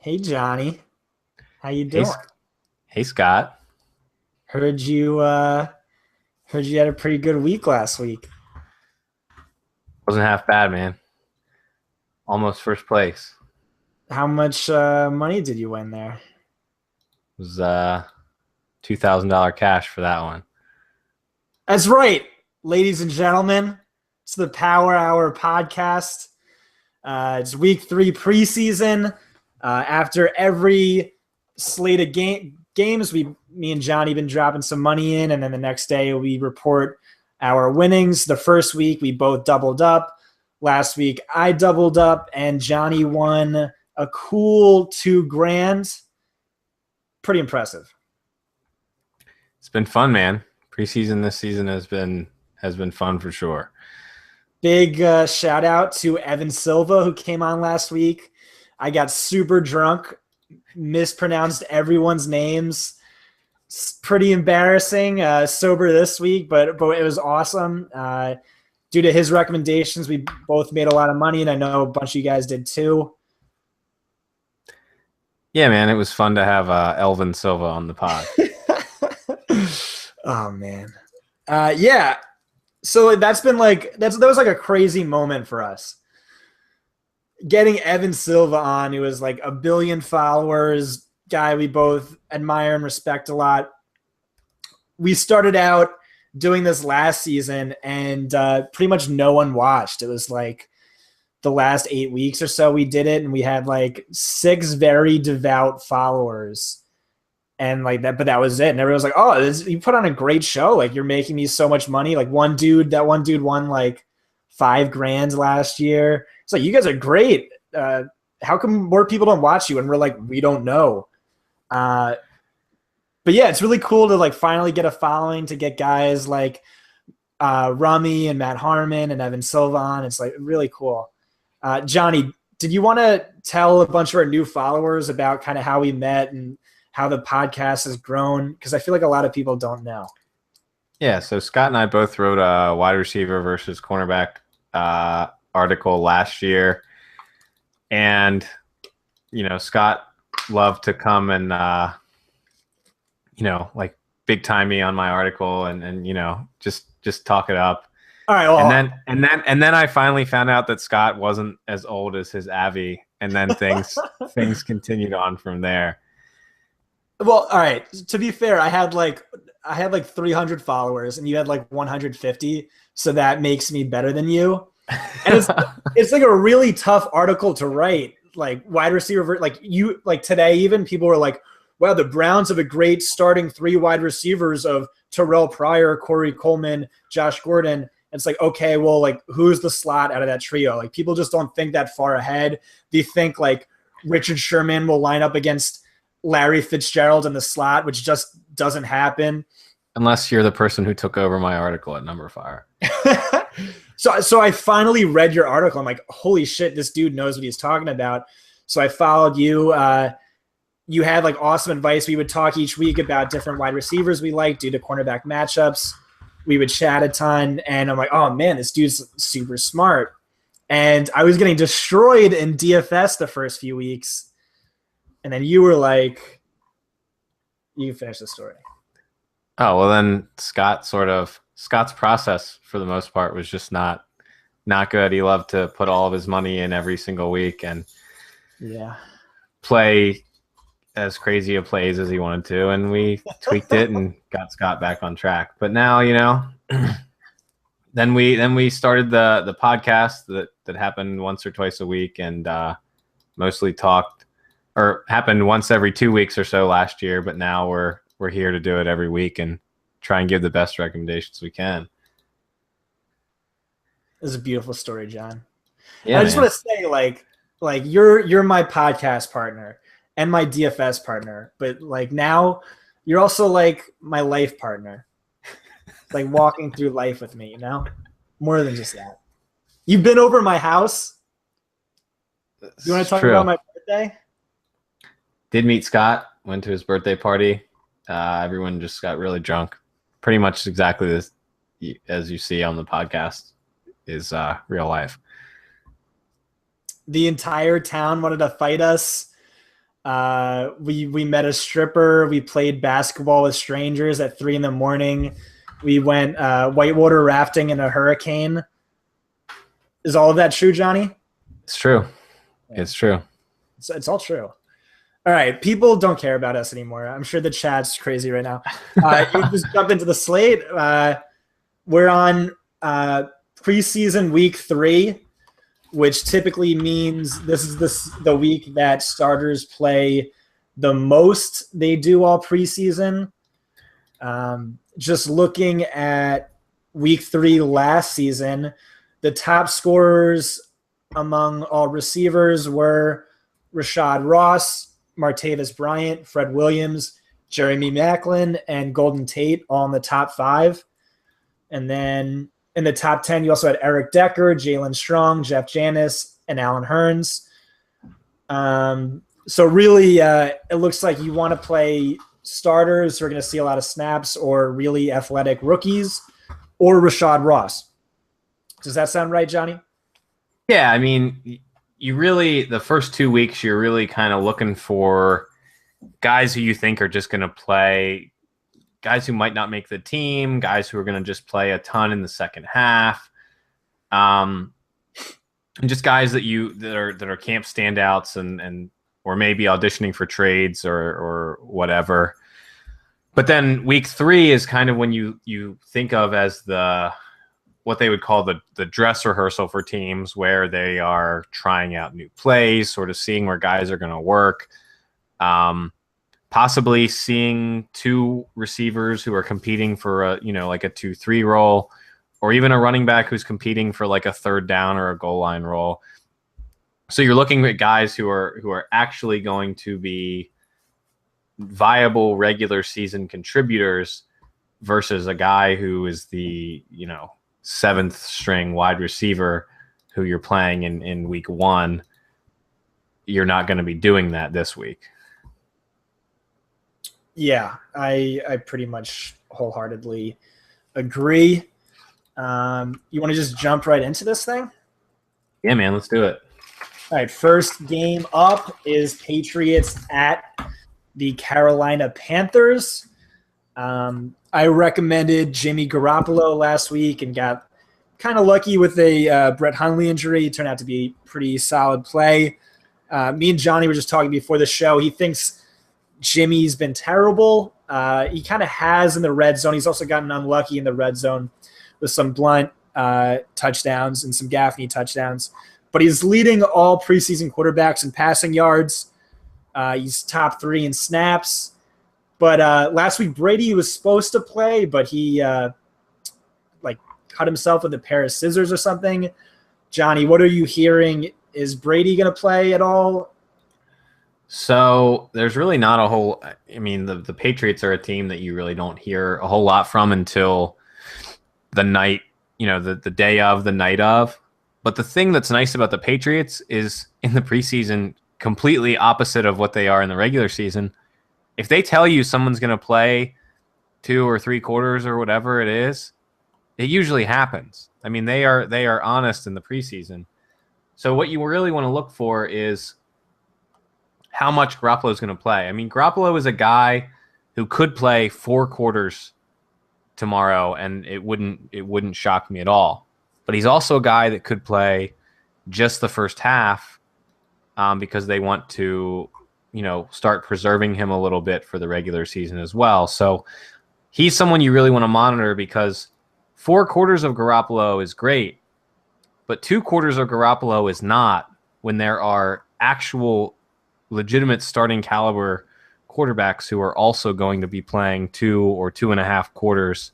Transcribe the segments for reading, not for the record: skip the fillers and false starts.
Hey Johnny, how you Hey, doing? hey, Scott. Heard you had a pretty good week last week. Wasn't half bad, man. Almost first place. How much money did you win there? Was $2,000 cash for that one. That's right, ladies and gentlemen. It's the Power Hour podcast. It's week 3 preseason. After every slate of games, me and Johnny been dropping some money in, and then the next day we report our winnings. The first week we both doubled up. Last week I doubled up, and Johnny won a cool 2 grand. Pretty impressive. It's been fun, man. Preseason this season has been fun for sure. Big shout out to Evan Silva, who came on last week. I got super drunk, mispronounced everyone's names. It's pretty embarrassing. Sober this week, but it was awesome. Due to his recommendations, we both made a lot of money, and I know a bunch of you guys did too. Yeah, man. It was fun to have Elvin Silva on the pod. Oh man, yeah. So that's been like that was like a crazy moment for us. Getting Evan Silva on, who was like a billion followers, guy we both admire and respect a lot. We started out doing this last season, and pretty much no one watched. It was like the last 8 weeks or so we did it, and we had like 6 very devout followers, and like that. But that was it. And everyone was like, "Oh, you put on a great show. Like you're making me so much money." Like that one dude won like 5 grand last year. It's like, you guys are great. How come more people don't watch you? And we're like, we don't know. Uh, but yeah, it's really cool to like finally get a following, to get guys like Rummy and Matt Harmon and Evan Silva on. It's like really cool. Johnny, did you want to tell a bunch of our new followers about kind of how we met and how the podcast has grown? Because I feel like a lot of people don't know. Yeah, so Scott and I both wrote a wide receiver versus cornerback article last year, and Scott loved to come and like big time me on my article and just talk it up. All right. And Well, then I finally found out that Scott wasn't as old as his Avi, and then things continued on from there. Well, all right. To be fair, I had like 300 followers, and you had like 150, so that makes me better than you. And it's like a really tough article to write. Like wide receiver, like today, even people were like, "Wow, the Browns have a great starting 3 wide receivers of Terrell Pryor, Corey Coleman, Josh Gordon." It's like, okay, well, like who's the slot out of that trio? Like people just don't think that far ahead. They think like Richard Sherman will line up against Larry Fitzgerald in the slot, which just doesn't happen. Unless you're the person who took over my article at Number Fire. So I finally read your article. I'm like, holy shit, this dude knows what he's talking about. So I followed you. You had like awesome advice. We would talk each week about different wide receivers we like due to cornerback matchups. We would chat a ton, and I'm like, oh man, this dude's super smart. And I was getting destroyed in DFS the first few weeks, and then you were like, you can finish the story. Oh, well then Scott's process for the most part was just not good. He loved to put all of his money in every single week and Yeah. play as crazy of plays as he wanted to, and we tweaked it and got Scott back on track. But now, then we started the podcast that happened once or twice a week, and mostly talked, or happened once every 2 weeks or so last year. But now we're here to do it every week and try and give the best recommendations we can. This is a beautiful story, John. And Yeah, I just man. want to say, like you're my podcast partner and my DFS partner, but like now you're also like my life partner, like walking through life with me, more than just that. You've been over my house. You want It's to talk about true. my birthday? Did meet Scott, went to his birthday party. Everyone just got really drunk. Pretty much exactly this as you see on the podcast is real life. The entire town wanted to fight us. We met a stripper. We played basketball with strangers at 3 a.m. We went whitewater rafting in a hurricane. Is all of that true, Johnny? It's true. It's true. It's all true. All right, people don't care about us anymore. I'm sure the chat's crazy right now. You just jump into the slate. We're on preseason week 3, which typically means this is the week that starters play the most they do all preseason. Just looking at week 3 last season, the top scorers among all receivers were Rashad Ross, Martavis Bryant, Fred Williams, Jeremy Maclin, and Golden Tate, all in the top 5. And then in the top 10, you also had Eric Decker, Jalen Strong, Jeff Janis, and Alan Hearns. So really, it looks like you want to play starters who are going to see a lot of snaps, or really athletic rookies, or Rashad Ross. Does that sound right, Johnny? Yeah, I mean, you really, the first 2 weeks, you're really kind of looking for guys who you think are just going to play, guys who might not make the team, guys who are going to just play a ton in the second half, and just guys that are camp standouts and or maybe auditioning for trades or whatever. But then week 3 is kind of when you think of as what they would call the dress rehearsal for teams, where they are trying out new plays, sort of seeing where guys are going to work, possibly seeing 2 receivers who are competing for like a 2-3 role, or even a running back who's competing for like a 3rd down or a goal line role. So you're looking at guys who are actually going to be viable regular season contributors versus a guy who is the 7th string wide receiver who you're playing in week 1. You're not going to be doing that this week. Yeah, I pretty much wholeheartedly agree. You want to just jump right into this thing? Yeah, man, let's do it. All right, first game up is Patriots at the Carolina Panthers. I recommended Jimmy Garoppolo last week and got kind of lucky with a Brett Hundley injury. It turned out to be a pretty solid play. Me and Johnny were just talking before the show. He thinks Jimmy's been terrible. He kind of has in the red zone. He's also gotten unlucky in the red zone with some Blunt touchdowns and some Gaffney touchdowns. But he's leading all preseason quarterbacks in passing yards. He's top 3 in snaps. But last week, Brady was supposed to play, but he cut himself with a pair of scissors or something. Johnny, what are you hearing? Is Brady going to play at all? So there's really not a whole – I mean, the Patriots are a team that you really don't hear a whole lot from until the night, the day of, the night of. But the thing that's nice about the Patriots is in the preseason, completely opposite of what they are in the regular season. If they tell you someone's going to play 2 or 3 quarters or whatever it is, it usually happens. I mean, they are honest in the preseason. So what you really want to look for is how much Garoppolo is going to play. I mean, Garoppolo is a guy who could play 4 quarters tomorrow, and it wouldn't shock me at all. But he's also a guy that could play just the first half because they want to, start preserving him a little bit for the regular season as well. So he's someone you really want to monitor, because 4 quarters of Garoppolo is great, but 2 quarters of Garoppolo is not, when there are actual legitimate starting caliber quarterbacks who are also going to be playing 2 or 2.5 quarters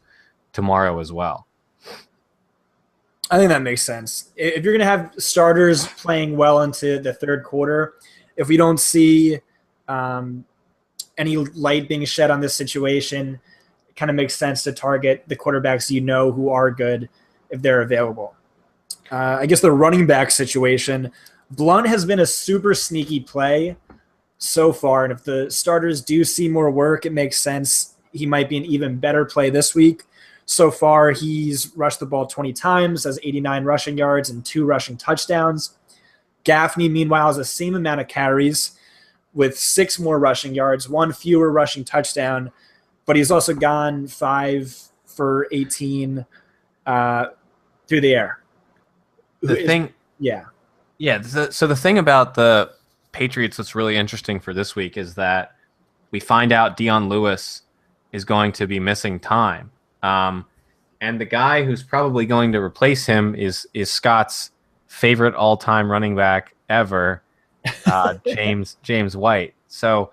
tomorrow as well. I think that makes sense. If you're going to have starters playing well into the 3rd quarter, if we don't see any light being shed on this situation, it kind of makes sense to target the quarterbacks who are good if they're available. I guess the running back situation, Blunt has been a super sneaky play so far, and if the starters do see more work, it makes sense he might be an even better play this week. So far, he's rushed the ball 20 times, has 89 rushing yards and 2 rushing touchdowns. Gaffney, meanwhile, has the same amount of carries, with 6 more rushing yards, 1 fewer rushing touchdown, but he's also gone 5 for 18 through the air. So the thing about the Patriots that's really interesting for this week is that we find out Dion Lewis is going to be missing time. And the guy who's probably going to replace him is Scott's favorite all-time running back ever, James White. So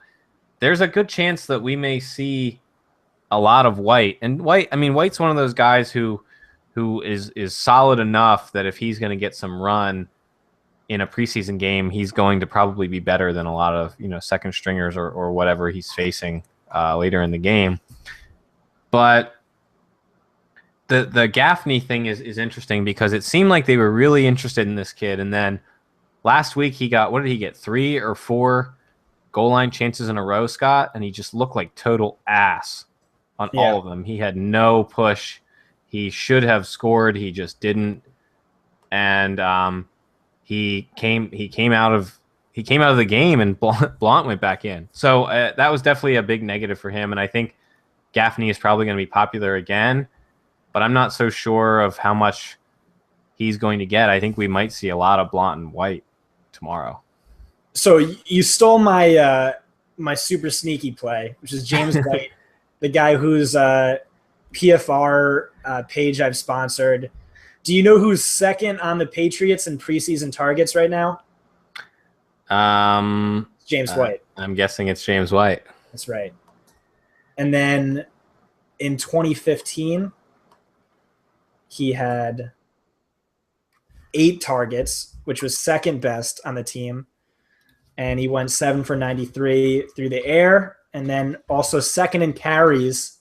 there's a good chance that we may see a lot of White. And White's one of those guys who is solid enough that if he's going to get some run in a preseason game, he's going to probably be better than a lot of second stringers or whatever he's facing later in the game. But the Gaffney thing is interesting because it seemed like they were really interested in this kid, and then last week he got, what did he get, 3 or 4 goal line chances in a row, Scott, and he just looked like total ass on all of them. He had no push. He should have scored. He just didn't. And he came out of the game, and Blount went back in. So that was definitely a big negative for him. And I think Gaffney is probably going to be popular again, but I'm not so sure of how much he's going to get. I think we might see a lot of Blount and White tomorrow. So you stole my my super sneaky play, which is James White, the guy whose PFR page I've sponsored. Do you know who's second on the Patriots in preseason targets right now? James White. I'm guessing it's James White. That's right. And then in 2015, he had 8 targets, which was second best on the team. And he went 7 for 93 through the air, and then also second in carries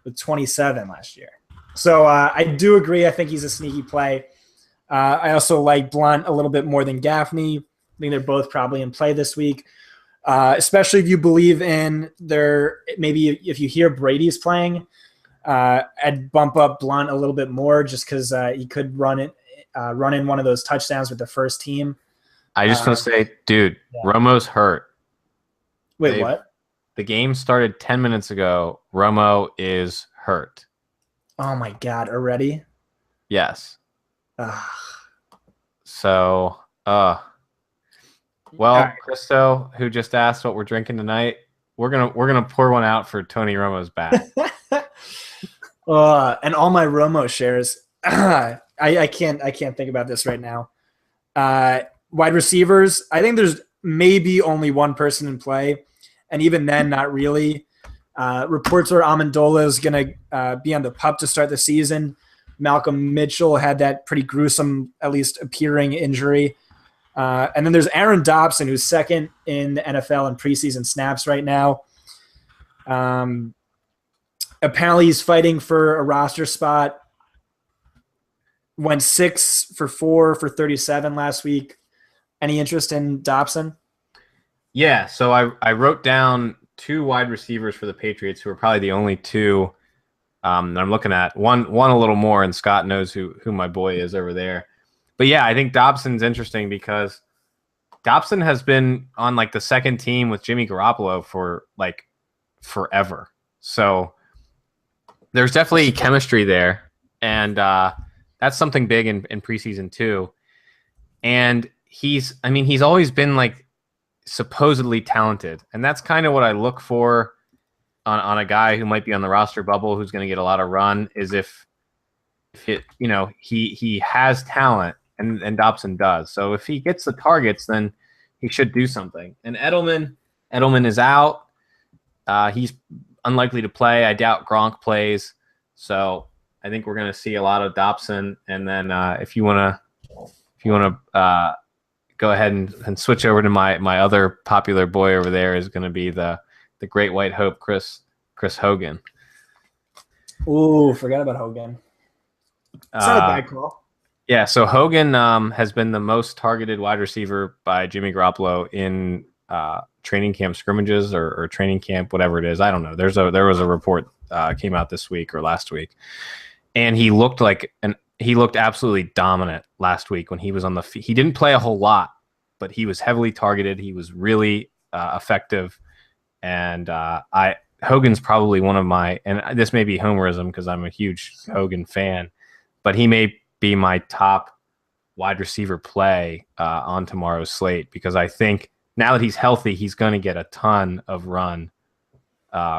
with 27 last year. So I do agree. I think he's a sneaky play. I also like Blount a little bit more than Gaffney. I think they're both probably in play this week, especially if you believe in maybe if you hear Brady's playing, I'd bump up Blount a little bit more just because he could run in one of those touchdowns with the first team. I just want to say, dude, Romo's hurt. Wait, what? The game started 10 minutes ago. Romo is hurt. Oh, my God. Already? Yes. So, well, right. Christo, who just asked what we're drinking tonight, we're gonna pour one out for Tony Romo's back. And all my Romo shares. I can't think about this right now. Wide receivers, I think there's maybe only one person in play, and even then, not really. Reports are Amendola is going to be on the PUP to start the season. Malcolm Mitchell had that pretty gruesome, at least appearing injury. And then there's Aaron Dobson, who's second in the NFL in preseason snaps right now. Apparently he's fighting for a roster spot. Went 6 for 4 for 37 last week. Any interest in Dobson? Yeah, so I wrote down 2 wide receivers for the Patriots who are probably the only 2 that I'm looking at. One a little more, and Scott knows who my boy is over there. But yeah, I think Dobson's interesting because Dobson has been on like the second team with Jimmy Garoppolo for like forever. So there's definitely chemistry there, and that's something big in preseason too. And he's always been like supposedly talented, and that's kind of what I look for on a guy who might be on the roster bubble who's going to get a lot of run, is if he has talent, and Dobson does. So if he gets the targets, then he should do something. And Edelman is out. He's unlikely to play. I doubt Gronk plays. So I think we're going to see a lot of Dobson. And then if you want to go ahead and switch over to my other popular boy over there is going to be the great white hope, Chris Hogan. Ooh, forgot about Hogan. It's not a bad call. Yeah, so Hogan has been the most targeted wide receiver by Jimmy Garoppolo in training camp scrimmages or training camp, whatever it is. I don't know. There was a report came out this week or last week, and he looked absolutely dominant last week when he was on the field. He didn't play a whole lot, but he was heavily targeted. He was really effective. And Hogan's probably one of my, and this may be homerism because I'm a huge Hogan fan, but he may be my top wide receiver play on tomorrow's slate, because I think now that he's healthy, he's going to get a ton of run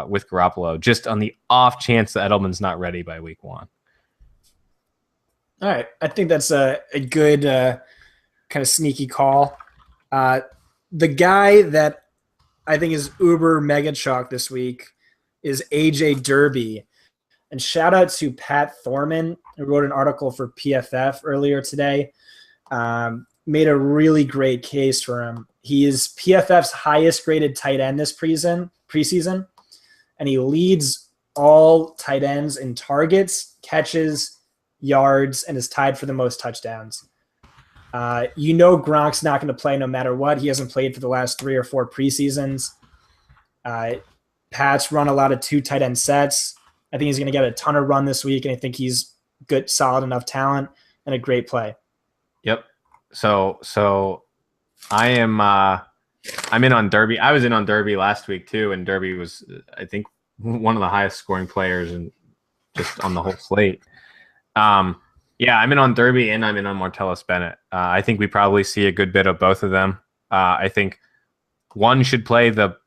with Garoppolo, just on the off chance that Edelman's not ready by week 1. All right. I think that's a good kind of sneaky call. The guy that I think is uber mega chalk this week is AJ Derby. And shout out to Pat Thorman, who wrote an article for PFF earlier today. Made a really great case for him. He is PFF's highest graded tight end this preseason, and he leads all tight ends in targets, catches, yards, and is tied for the most touchdowns. Gronk's not going to play no matter what. He hasn't played for the last 3 or 4 preseasons. Pat's run a lot of 2 tight end sets. I think he's going to get a ton of run this week, and I think he's good, solid enough talent and a great play. Yep. So I'm in on Derby. I was in on Derby last week too, and Derby was, I think, one of the highest scoring players and just on the whole slate. Yeah, I'm in on Derby and I'm in on Martellus Bennett. I think we probably see a good bit of both of them. I think one should play the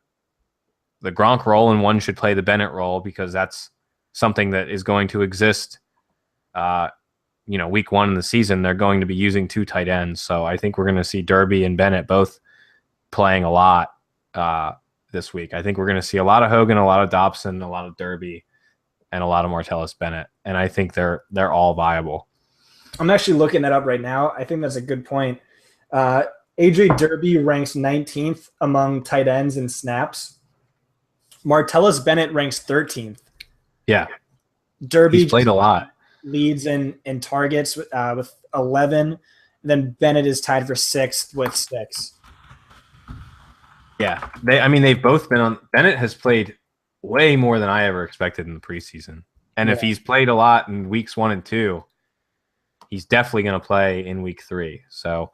Gronk role and one should play the Bennett role, because that's something that is going to exist. Week 1 in the season, they're going to be using 2 tight ends. So I think we're going to see Derby and Bennett both playing a lot this week. I think we're going to see a lot of Hogan, a lot of Dobson, a lot of Derby, and a lot of Martellus Bennett. And I think they're all viable. I'm actually looking that up right now. I think that's a good point. AJ Derby ranks 19th among tight ends in snaps. Martellus Bennett ranks 13th. Yeah. Derby He's played a lot. Leads in targets with 11. And then Bennett is tied for 6th with 6. Yeah. They've both been on. Bennett has played way more than I ever expected in the preseason. And if he's played a lot in weeks 1 and 2, he's definitely going to play in week 3. So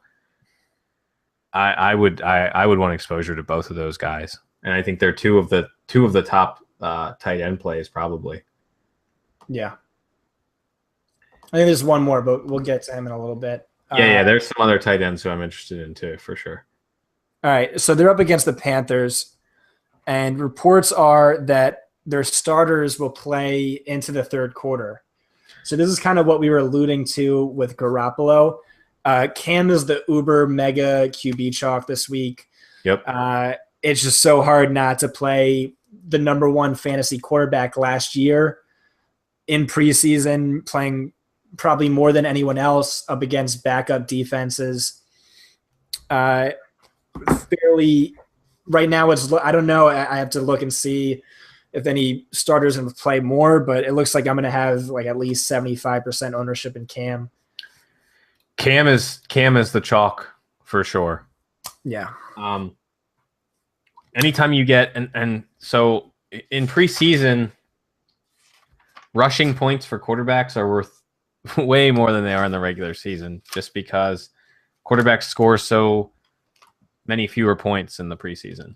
I would want exposure to both of those guys. And I think they're two of the top tight end plays probably. Yeah. I think there's one more, but we'll get to him in a little bit. Yeah. There's some other tight ends who I'm interested in too, for sure. All right. So they're up against the Panthers, and reports are that their starters will play into the 3rd quarter. So this is kind of what we were alluding to with Garoppolo. Cam is the uber mega QB chalk this week. Yep. It's just so hard not to play the number 1 fantasy quarterback last year in preseason, playing probably more than anyone else up against backup defenses. Fairly right now, I don't know. I have to look and see if any starters have played more, but it looks like I'm going to have like at least 75% ownership in Cam. Cam is the chalk for sure. Yeah. Anytime you get and so in preseason, rushing points for quarterbacks are worth way more than they are in the regular season, just because quarterbacks score so many fewer points in the preseason.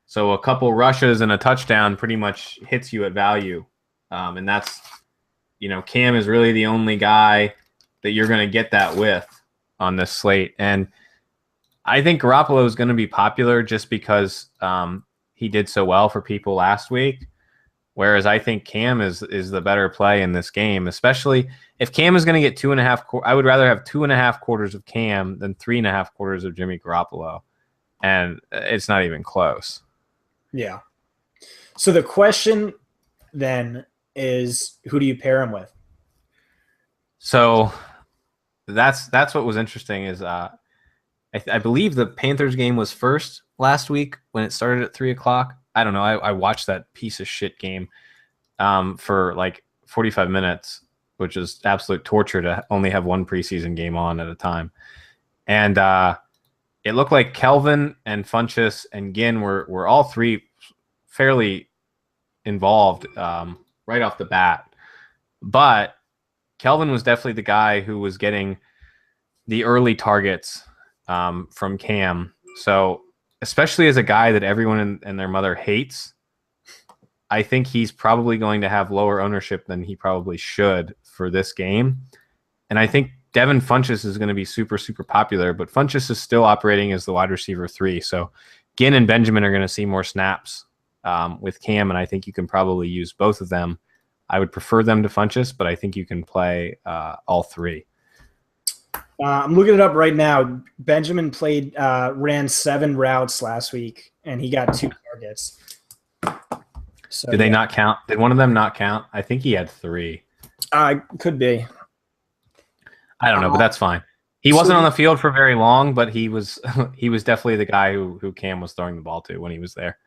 So a couple rushes and a touchdown pretty much hits you at value. And that's, Cam is really the only guy that you're going to get that with on this slate. And I think Garoppolo is going to be popular just because he did so well for people last week. Whereas I think Cam is the better play in this game, especially if Cam is going to get 2.5. I would rather have 2.5 quarters of Cam than 3.5 quarters of Jimmy Garoppolo. And it's not even close. Yeah. So the question then is, who do you pair him with? So that's what was interesting is I believe the Panthers game was first last week when it started at 3:00. I don't know. I watched that piece of shit game for like 45 minutes, which is absolute torture to only have one preseason game on at a time. And it looked like Kelvin and Funchess and Ginn were all three fairly involved right off the bat. But Kelvin was definitely the guy who was getting the early targets from Cam. So especially as a guy that everyone and their mother hates, I think he's probably going to have lower ownership than he probably should for this game. And I think Devin Funchess is going to be super, super popular, but Funchess is still operating as the wide receiver 3. So Ginn and Benjamin are going to see more snaps with Cam, and I think you can probably use both of them. I would prefer them to Funchess, but I think you can play all 3. I'm looking it up right now. Benjamin ran 7 routes last week, and he got 2 targets. So, did they not count? Did one of them not count? I think he had 3. Could be. I don't know, but that's fine. He wasn't on the field for very long, but he was definitely the guy who Cam was throwing the ball to when he was there.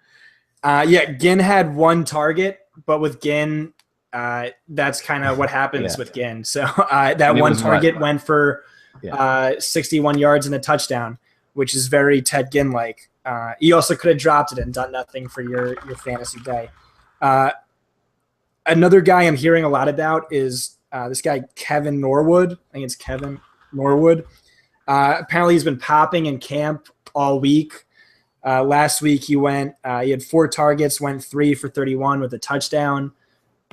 Ginn had 1 target, but with Ginn, that's kind of what happens with Ginn. So that 1 target went for 61 yards and a touchdown, which is very Ted Ginn-like. You also could have dropped it and done nothing for your fantasy day. Another guy I'm hearing a lot about is this guy, Kevin Norwood. I think it's Kevin Norwood. Apparently he's been popping in camp all week. Last week he had 4 targets, went 3 for 31 with a touchdown.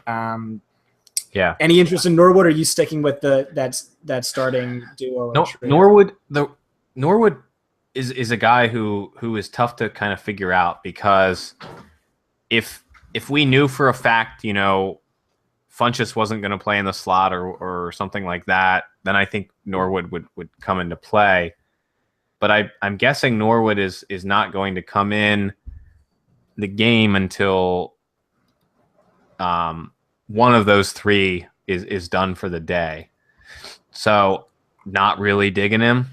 Any interest in Norwood? Or are you sticking with that starting duo? No, Norwood is a guy who is tough to kind of figure out, because if we knew for a fact, Funchess wasn't going to play in the slot or something like that, then I think Norwood would come into play. But I'm guessing Norwood is not going to come in the game until one of those 3 is done for the day. So not really digging him.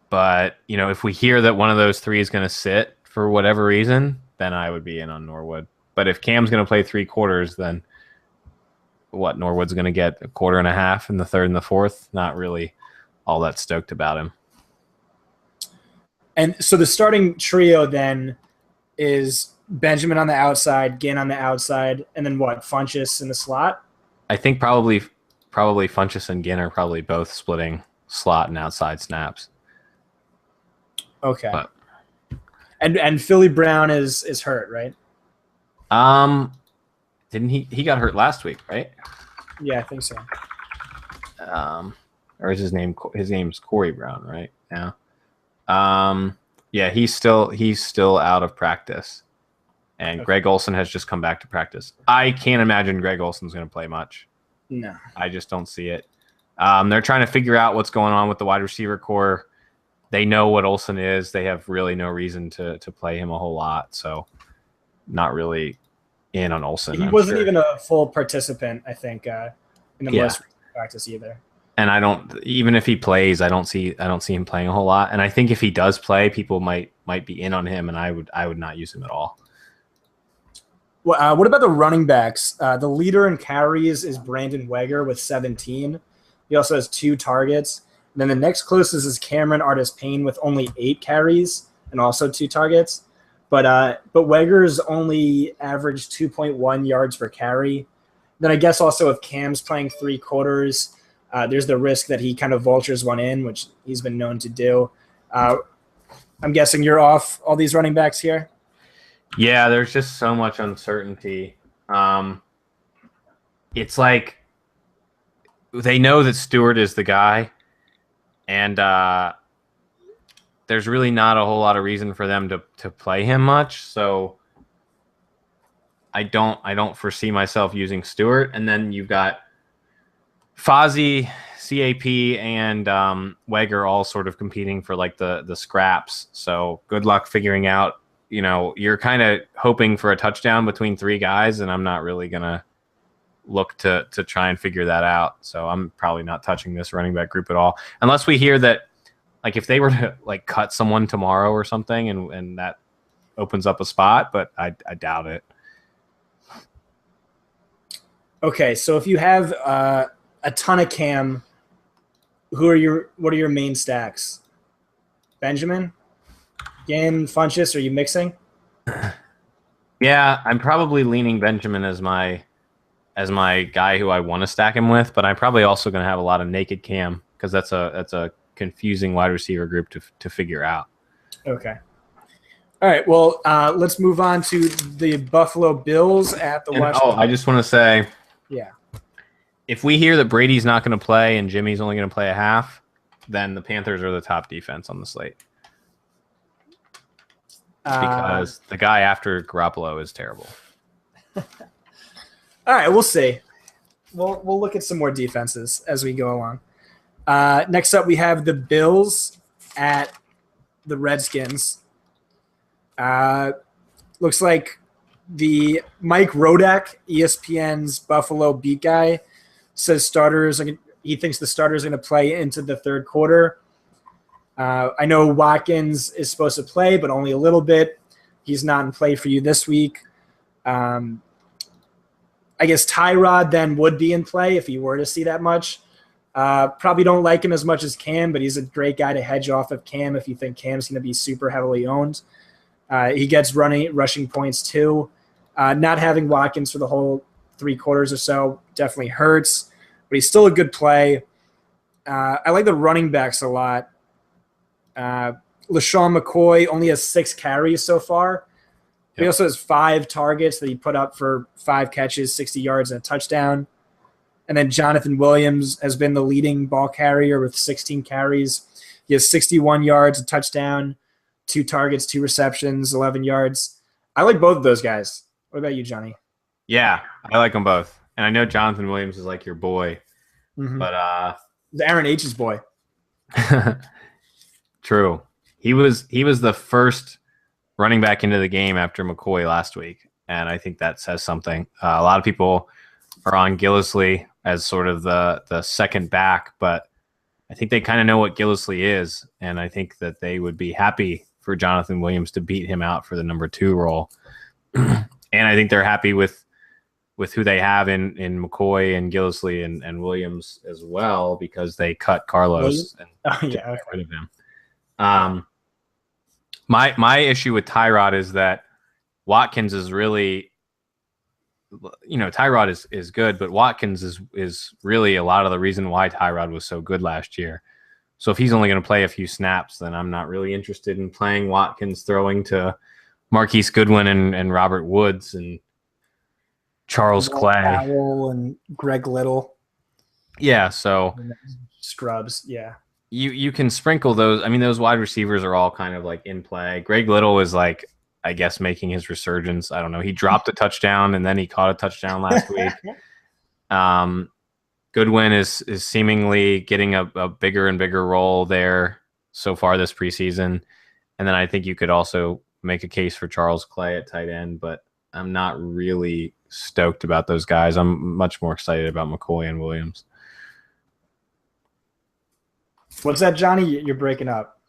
But, if we hear that one of those 3 is going to sit for whatever reason, then I would be in on Norwood. But if Cam's going to play 3 quarters, then Norwood's going to get a quarter and a half in the 3rd and the 4th. Not really all that stoked about him. And so the starting trio then is Benjamin on the outside, Ginn on the outside, and then Funchess in the slot? I think probably Funchess and Ginn are probably both splitting slot and outside snaps. Okay. But, and Philly Brown is hurt, right? Didn't he got hurt last week, right? Yeah, I think so. Or is his name's Corey Brown, right? Yeah. He's still out of practice. And okay. Greg Olsen has just come back to practice. I can't imagine Greg Olsen's going to play much. No. I just don't see it. They're trying to figure out what's going on with the wide receiver core. They know what Olsen is. They have really no reason to play him a whole lot. So not really in on Olsen. He wasn't even a full participant, I think, in the most practice either. And even if he plays, I don't see him playing a whole lot. And I think if he does play, people might be in on him, and I would not use him at all. What about the running backs? The leader in carries is Brandon Weger with 17. He also has 2 targets. And then the next closest is Cameron Artis-Payne with only 8 carries and also 2 targets. But Weger's only averaged 2.1 yards per carry. Then I guess also if Cam's playing 3 quarters, there's the risk that he kind of vultures one in, which he's been known to do. I'm guessing you're off all these running backs here? Yeah, there's just so much uncertainty. It's like they know that Stewart is the guy, and there's really not a whole lot of reason for them to play him much. So I don't foresee myself using Stewart. And then you've got Fozzie, CAP, and Weger all sort of competing for like the scraps. So good luck figuring out. You're kind of hoping for a touchdown between 3 guys, and I'm not really gonna look to try and figure that out. So I'm probably not touching this running back group at all, unless we hear that, like, if they were to like cut someone tomorrow or something, and that opens up a spot, but I doubt it. Okay, so if you have a ton of Cam, what are your main stacks? Benjamin? Ginn, Funchess, are you mixing? Yeah, I'm probably leaning Benjamin as my guy who I want to stack him with, but I'm probably also going to have a lot of naked Cam, because that's a confusing wide receiver group to figure out. Okay. All right. Well, let's move on to the Buffalo Bills at the Washington. I just want to say, yeah, if we hear that Brady's not going to play and Jimmy's only going to play a half, then the Panthers are the top defense on the slate. Because the guy after Garoppolo is terrible. All right, we'll see. We'll look at some more defenses as we go along. Next up, we have the Bills at the Redskins. Looks like the Mike Rodak, ESPN's Buffalo beat guy, says he thinks the starters are going to play into the third quarter. I know Watkins is supposed to play, but only a little bit. He's not in play for you this week. I guess Tyrod then would be in play if he were to see that much. Probably don't like him as much as Cam, but he's a great guy to hedge off of Cam if you think Cam's going to be super heavily owned. He gets rushing points too. Not having Watkins for the whole 3 quarters or so definitely hurts, but he's still a good play. I like the running backs a lot. LaShawn McCoy only has 6 carries so far. Yep. He also has 5 targets that he put up for 5 catches, 60 yards, and a touchdown. And then Jonathan Williams has been the leading ball carrier with 16 carries. He has 61 yards, a touchdown, 2 targets, 2 receptions, 11 yards. I like both of those guys. What about you, Johnny? Yeah, I like them both. And I know Jonathan Williams is like your boy. Mm-hmm. But the Aaron H's boy. True. He was the first running back into the game after McCoy last week, and I think that says something. A lot of people are on Gillislee as sort of the second back, but I think they kind of know what Gillislee is, and I think that they would be happy for Jonathan Williams to beat him out for the number 2 role. And I think they're happy with who they have in McCoy and Gillislee and Williams as well, because they cut Carlos and got rid of him. My issue with Tyrod is that Watkins is really, Tyrod is good, but Watkins is really a lot of the reason why Tyrod was so good last year. So if he's only going to play a few snaps, then I'm not really interested in playing Watkins throwing to Marquise Goodwin and Robert Woods and Charles Clay. Powell and Greg Little. Yeah, so scrubs, yeah. You can sprinkle those. I mean, those wide receivers are all kind of like in play. Greg Little is like, I guess, making his resurgence. I don't know. He dropped a touchdown and then he caught a touchdown last week. Goodwin is seemingly getting a bigger and bigger role there so far this preseason. And then I think you could also make a case for Charles Clay at tight end, but I'm not really stoked about those guys. I'm much more excited about McCoy and Williams. What's that, Johnny? You're breaking up.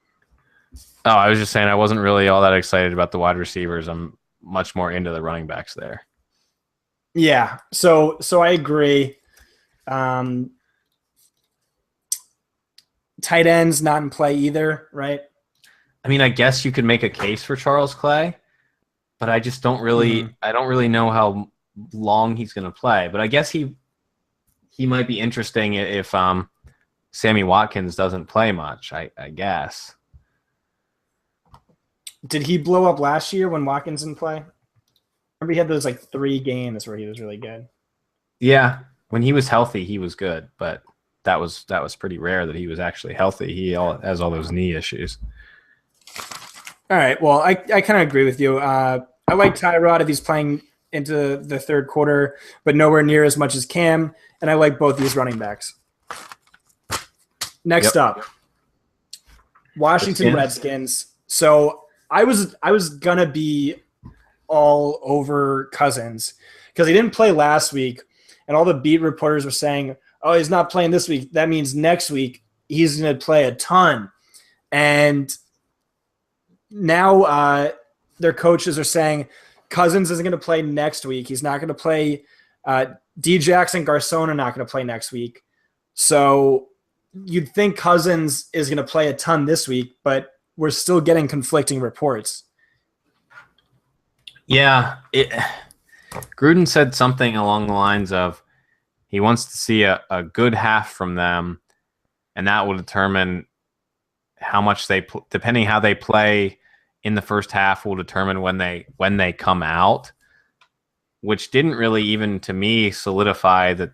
Oh, I was just saying I wasn't really all that excited about the wide receivers. I'm much more into the running backs there. Yeah, so I agree. Tight ends not in play either, right? I mean, I guess you could make a case for Charles Clay, but I just don't really I don't really know how long he's going to play. But I guess he might be interesting if Sammy Watkins doesn't play much, I guess. Did he blow up last year when Watkins didn't play? Remember he had those like 3 games where he was really good. Yeah, when he was healthy, he was good, but that was pretty rare that he was actually healthy. He has all those knee issues. All right, well, I kind of agree with you. I like Tyrod if he's playing into the third quarter, but nowhere near as much as Cam, and I like both these running backs. Next up, Washington Redskins. So I was gonna be all over Cousins because he didn't play last week, and all the beat reporters were saying, "Oh, he's not playing this week. That means next week he's gonna play a ton." And now their coaches are saying Cousins isn't gonna play next week. He's not gonna play. D. Jackson, Garcon are not gonna play next week. So you'd think Cousins is going to play a ton this week, but we're still getting conflicting reports. Yeah. Gruden said something along the lines of he wants to see a good half from them, and that will determine how much depending how they play in the first half will determine when they come out, which didn't really even to me solidify that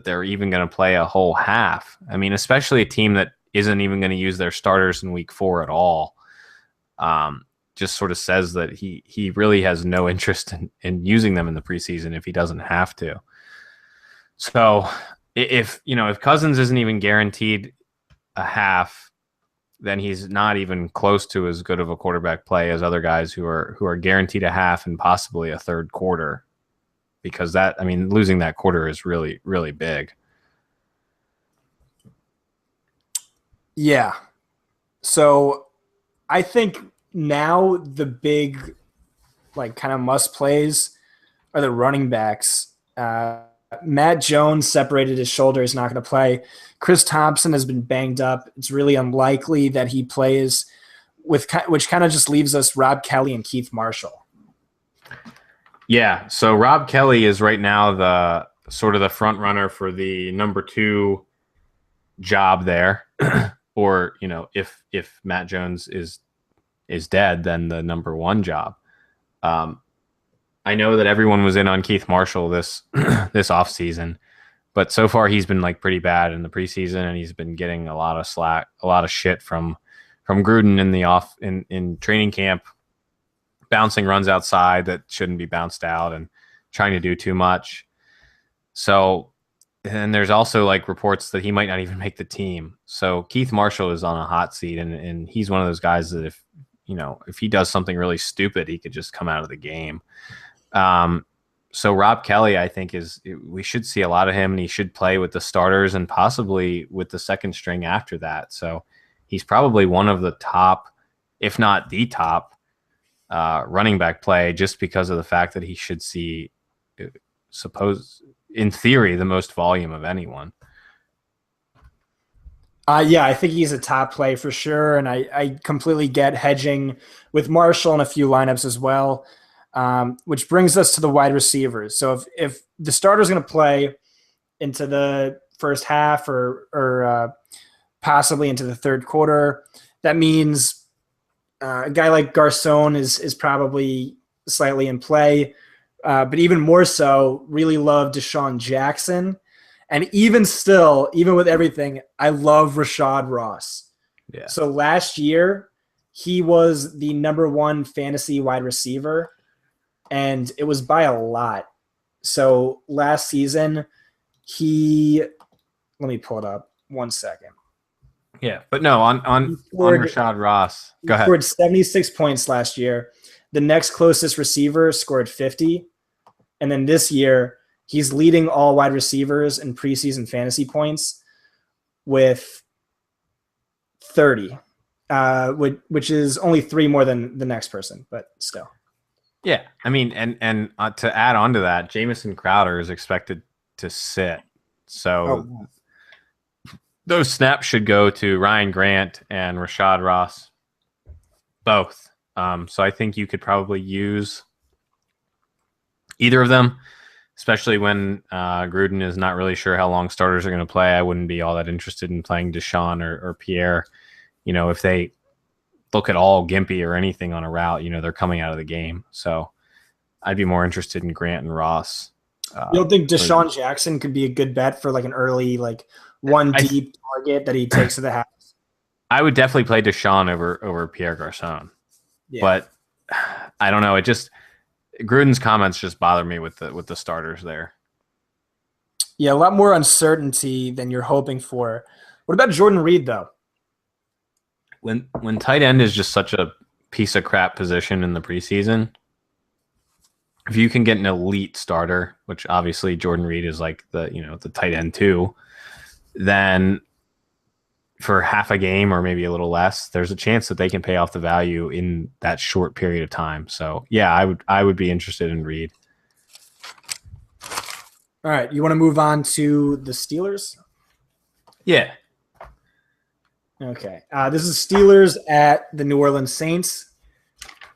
they're even going to play a whole half. I mean, especially a team that isn't even going to use their starters in week 4 at all. Just sort of says that he really has no interest in using them in the preseason if he doesn't have to. So if Cousins isn't even guaranteed a half, then he's not even close to as good of a quarterback play as other guys who are guaranteed a half and possibly a third quarter. Because losing that quarter is really, really big. Yeah. So I think now the big, kind of must plays are the running backs. Matt Jones separated his shoulder, is not going to play. Chris Thompson has been banged up. It's really unlikely that he plays, which kind of just leaves us Rob Kelly and Keith Marshall. Yeah, so Rob Kelly is right now the sort of the front runner for the number 2 job there. Or, if Matt Jones is dead, then the number 1 job. I know that everyone was in on Keith Marshall this offseason, but so far he's been pretty bad in the preseason, and he's been getting a lot of slack, a lot of shit from Gruden in training camp, bouncing runs outside that shouldn't be bounced out and trying to do too much. So, and there's also reports that he might not even make the team. So Keith Marshall is on a hot seat, and he's one of those guys that if he does something really stupid, he could just come out of the game. So Rob Kelly, I think we should see a lot of him, and he should play with the starters and possibly with the second string after that. So he's probably one of the top, if not the top, running back play, just because of the fact that he should see, in theory, the most volume of anyone. Yeah, I think he's a top play for sure, and I completely get hedging with Marshall in a few lineups as well, which brings us to the wide receivers. So if the starter's going to play into the first half or possibly into the third quarter, that means a guy like Garcon is probably slightly in play, but even more so, really love Deshaun Jackson. And even with everything, I love Rashad Ross. Yeah. So last year, he was the number 1 fantasy wide receiver, and it was by a lot. So last season, let me pull it up 1 second. Yeah, but no, on Rashad Ross. Go ahead. He scored 76 points last year. The next closest receiver scored 50. And then this year, he's leading all wide receivers in preseason fantasy points with 30, which is only 3 more than the next person, but still. Yeah, I mean, and to add on to that, Jamison Crowder is expected to sit. So those snaps should go to Ryan Grant and Rashad Ross, both. So I think you could probably use either of them, especially when Gruden is not really sure how long starters are going to play. I wouldn't be all that interested in playing Deshaun or Pierre. If they look at all gimpy or anything on a route, they're coming out of the game. So I'd be more interested in Grant and Ross. You don't think Deshaun Jackson could be a good bet for an early deep target that he takes to the house? I would definitely play Deshaun over Pierre Garcon. Yeah. But I don't know. Gruden's comments just bother me with the starters there. Yeah, a lot more uncertainty than you're hoping for. What about Jordan Reed though? When tight end is just such a piece of crap position in the preseason, if you can get an elite starter, which obviously Jordan Reed is the tight end too, then for half a game or maybe a little less, there's a chance that they can pay off the value in that short period of time. So yeah, I would be interested in Reed. All right, you want to move on to the Steelers? Yeah. Okay. This is Steelers at the New Orleans Saints.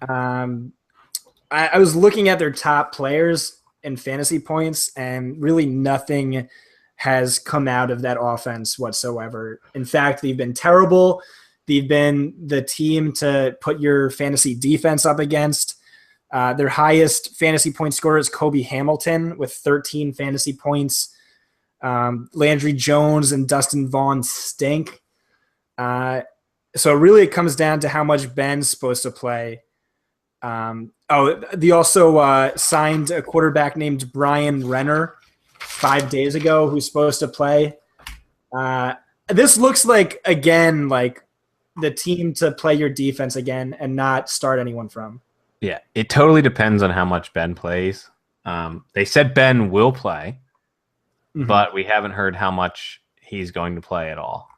I was looking at their top players in fantasy points, and really nothing has come out of that offense whatsoever. In fact, they've been terrible. They've been the team to put your fantasy defense up against. Their highest fantasy point scorer is Kobe Hamilton with 13 fantasy points. Landry Jones and Dustin Vaughn stink. So really it comes down to how much Ben's supposed to play. They also signed a quarterback named Brian Renner 5 days ago who's supposed to play. This looks like, again, like the team to play your defense again and not start anyone from. Yeah, it totally depends on how much Ben plays. They said Ben will play, but we haven't heard how much he's going to play at all.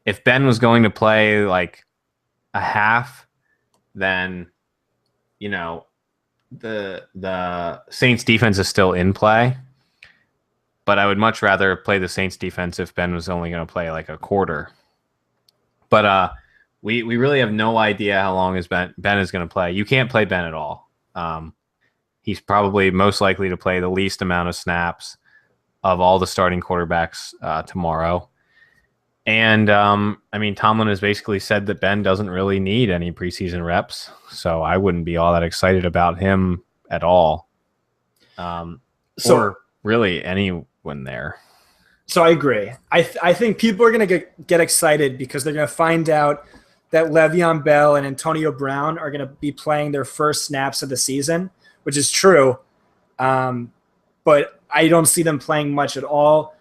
If Ben was going to play like a half, then, you know, the Saints defense is still in play. But I would much rather play the Saints defense if Ben was only going to play like a quarter. But we really have no idea how long Ben is going to play. You can't play Ben at all. He's probably most likely to play the least amount of snaps of all the starting quarterbacks tomorrow. And, I mean, Tomlin has basically said that Ben doesn't really need any preseason reps, so I wouldn't be all that excited about him at all. Or really anyone there. So I agree. I think people are going to get excited because they're going to find out that Le'Veon Bell and Antonio Brown are going to be playing their first snaps of the season, which is true. But I don't see them playing much at all.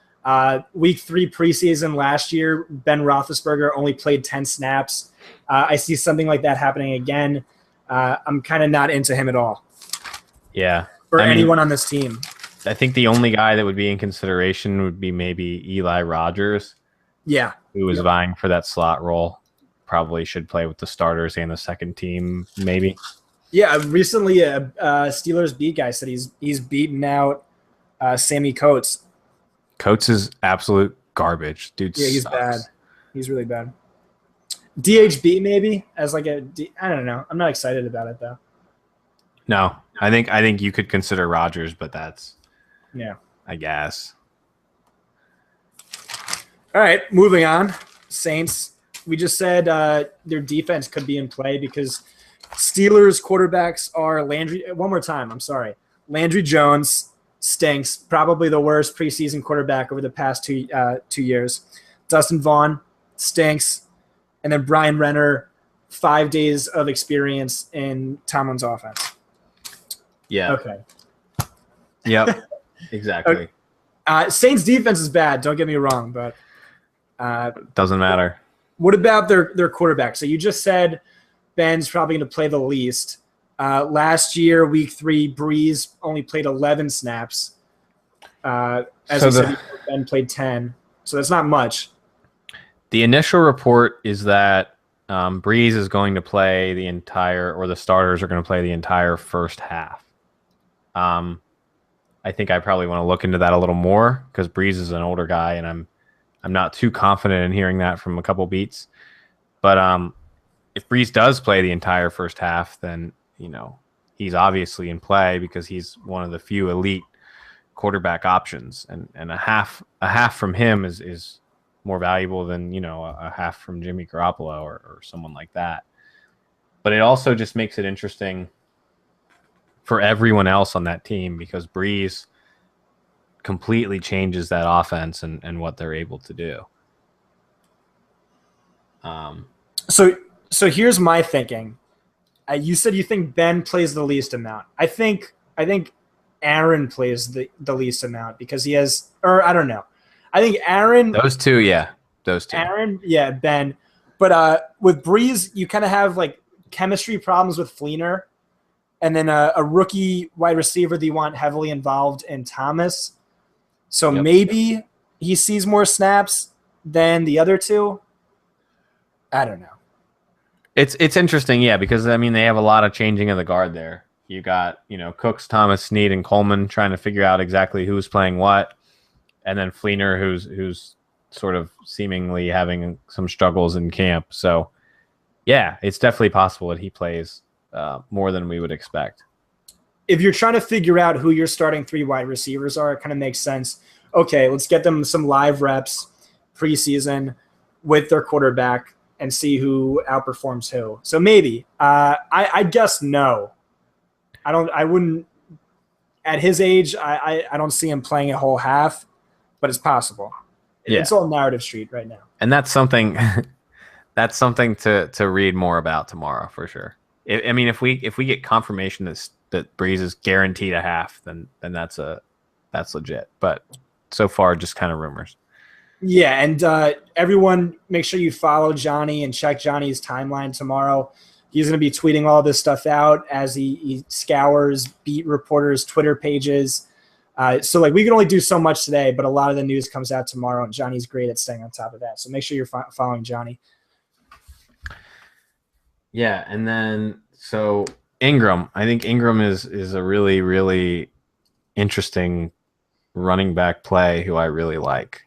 Week 3 preseason last year, Ben Roethlisberger only played 10 snaps. I see something like that happening again. I'm kind of not into him at all. Yeah. Or anyone on this team. I think the only guy that would be in consideration would be maybe Eli Rogers. Yeah. Who was vying for that slot role. Probably should play with the starters and the second team, maybe. Yeah, recently a Steelers beat guy said he's beaten out Sammy Coates. Coates is absolute garbage, dude. Yeah, he's sucks. bad. He's really bad. DHB maybe as like I don't know. I'm not excited about it though. No, I think you could consider Rodgers, but that's I guess. All right, moving on. Saints. We just said their defense could be in play because Steelers quarterbacks are Landry. One more time. I'm sorry. Landry Jones stinks. Probably the worst preseason quarterback over the past 2 years. Dustin Vaughn stinks. And then Brian Renner, 5 days of experience in Tomlin's offense. Yeah. Okay. Yep. Exactly. Saints defense is bad. Don't get me wrong, but doesn't matter. What about their quarterback? So you just said Ben's probably going to play the least. Last year, week 3, Breeze only played 11 snaps. Ben played 10. So that's not much. The initial report is that Breeze is going to play the entire, or the starters are going to play the entire first half. I think I probably want to look into that a little more because Breeze is an older guy, and I'm not too confident in hearing that from a couple beats. But if Breeze does play the entire first half, then he's obviously in play because he's one of the few elite quarterback options, and a half from him is more valuable than a half from Jimmy Garoppolo or someone like that. But it also just makes it interesting for everyone else on that team because Breeze completely changes that offense and what they're able to do. So here's my thinking. You said you think Ben plays the least amount. I think Aaron plays the least amount because he has, or I don't know. I think Aaron. Those two, yeah. Those two. Aaron, yeah, Ben. But with Breeze, you kind of have like chemistry problems with Fleener. And then a rookie wide receiver that you want heavily involved in Thomas. So maybe he sees more snaps than the other two. I don't know. It's interesting, yeah, because I mean they have a lot of changing of the guard there. You got Cooks, Thomas, Snead, and Coleman trying to figure out exactly who's playing what, and then Fleener who's sort of seemingly having some struggles in camp. So yeah, it's definitely possible that he plays more than we would expect. If you're trying to figure out who your starting 3 wide receivers are, it kind of makes sense. Okay, let's get them some live reps preseason with their quarterback. and see who outperforms who. So maybe. I just no. I wouldn't. At his age, I don't see him playing a whole half, but it's possible. Yeah. It's all narrative street right now. And that's something that's something to read more about tomorrow for sure. I mean, if we get confirmation that Breeze is guaranteed a half, then that's legit. But so far, just kind of rumors. Yeah, and everyone, make sure you follow Johnny and check Johnny's timeline tomorrow. He's going to be tweeting all this stuff out as he scours beat reporters' Twitter pages. So like we can only do so much today, but a lot of the news comes out tomorrow, and Johnny's great at staying on top of that. So make sure you're following Johnny. Yeah, and then so Ingram. I think Ingram is a really, really interesting running back play who I really like.